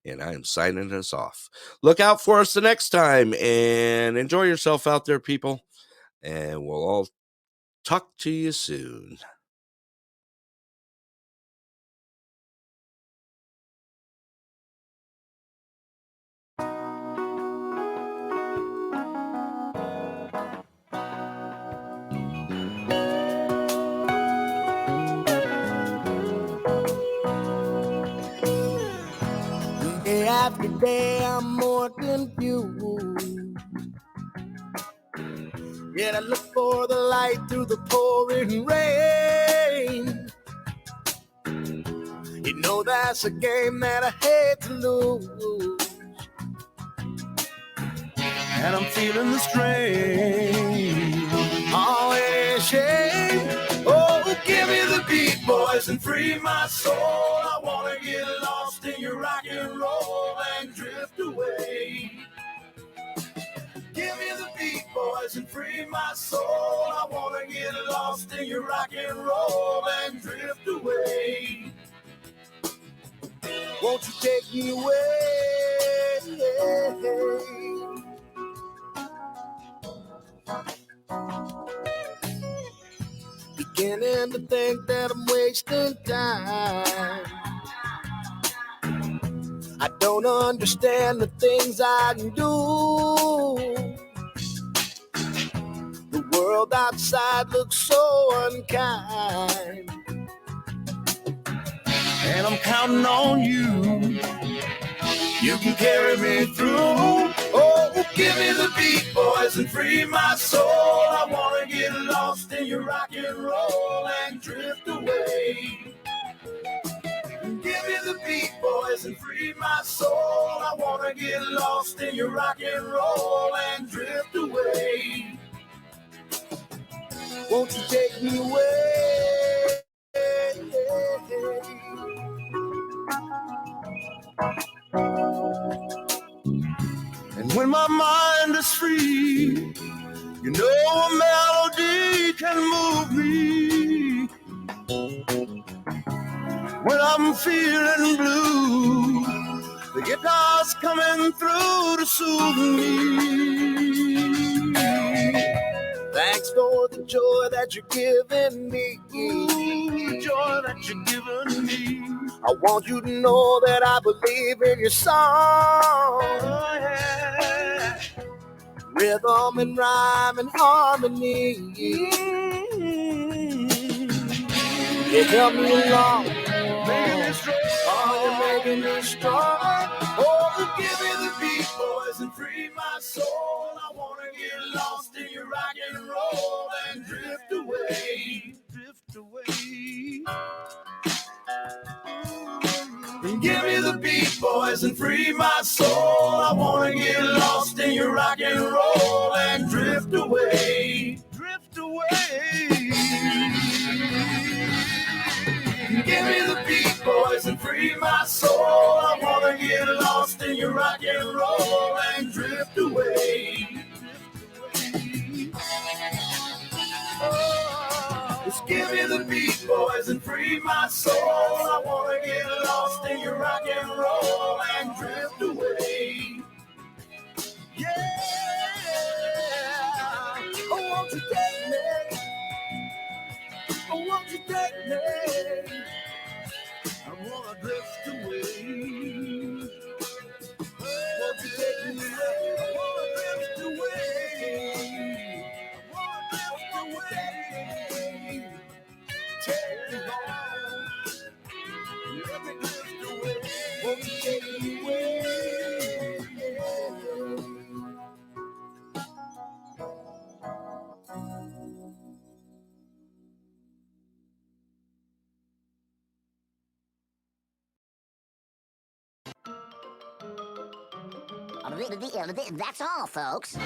And I am signing us off. Look out for us the next time and enjoy yourself out there, people. And we'll all talk to you soon. Day after day, I'm more confused. Yet I look for the light through the pouring rain. You know that's a game that I hate to lose. And I'm feeling the strain. Oh, it ain't shame. Oh, give me the beat, boys, and free my soul. I wanna get lost in your rock and roll and drift away. Give me the beat, boys, and free my soul. I wanna get lost in your rock and roll and drift away. Won't you take me away? Beginning to think that I'm wasting time. I don't understand the things I do. The world outside looks so unkind. And I'm counting on you. You can carry me through. Oh, give me the beat, boys, and free my soul. I wanna get lost in your rock and roll and drift away. Give me the beat, boys, and free my soul. I wanna get lost in your rock and roll and drift away. Won't you take me away? And when my mind is free, you know a melody can move me. When I'm feeling blue, the guitar's coming through to soothe me. Thanks for the joy that you're giving me. The joy that you're giving me. I want you to know that I believe in your song. Oh, yeah. Rhythm and rhyme and harmony. You help me along. Making me strong. Oh, you're making me strong. Oh, give me the beat, boys, and free my soul. I wanna get lost in your rock and roll and drift away. Drift away. And give me the beat, boys, and free my soul. I wanna get lost in your rock and roll and drift away. Drift away. Give me the beat, boys, and free my soul. I wanna get lost in your rock and roll and drift away. Just give me the beat, boys, and free my soul. I wanna get lost in your rock and roll and drift away. Yeah, oh, won't you take me? Oh, won't you take me? I wanna drift away. Won't you take me away? I wanna drift away. I wanna drift away. Take me home. Let me drift away. Won't you take me away? That's all, folks.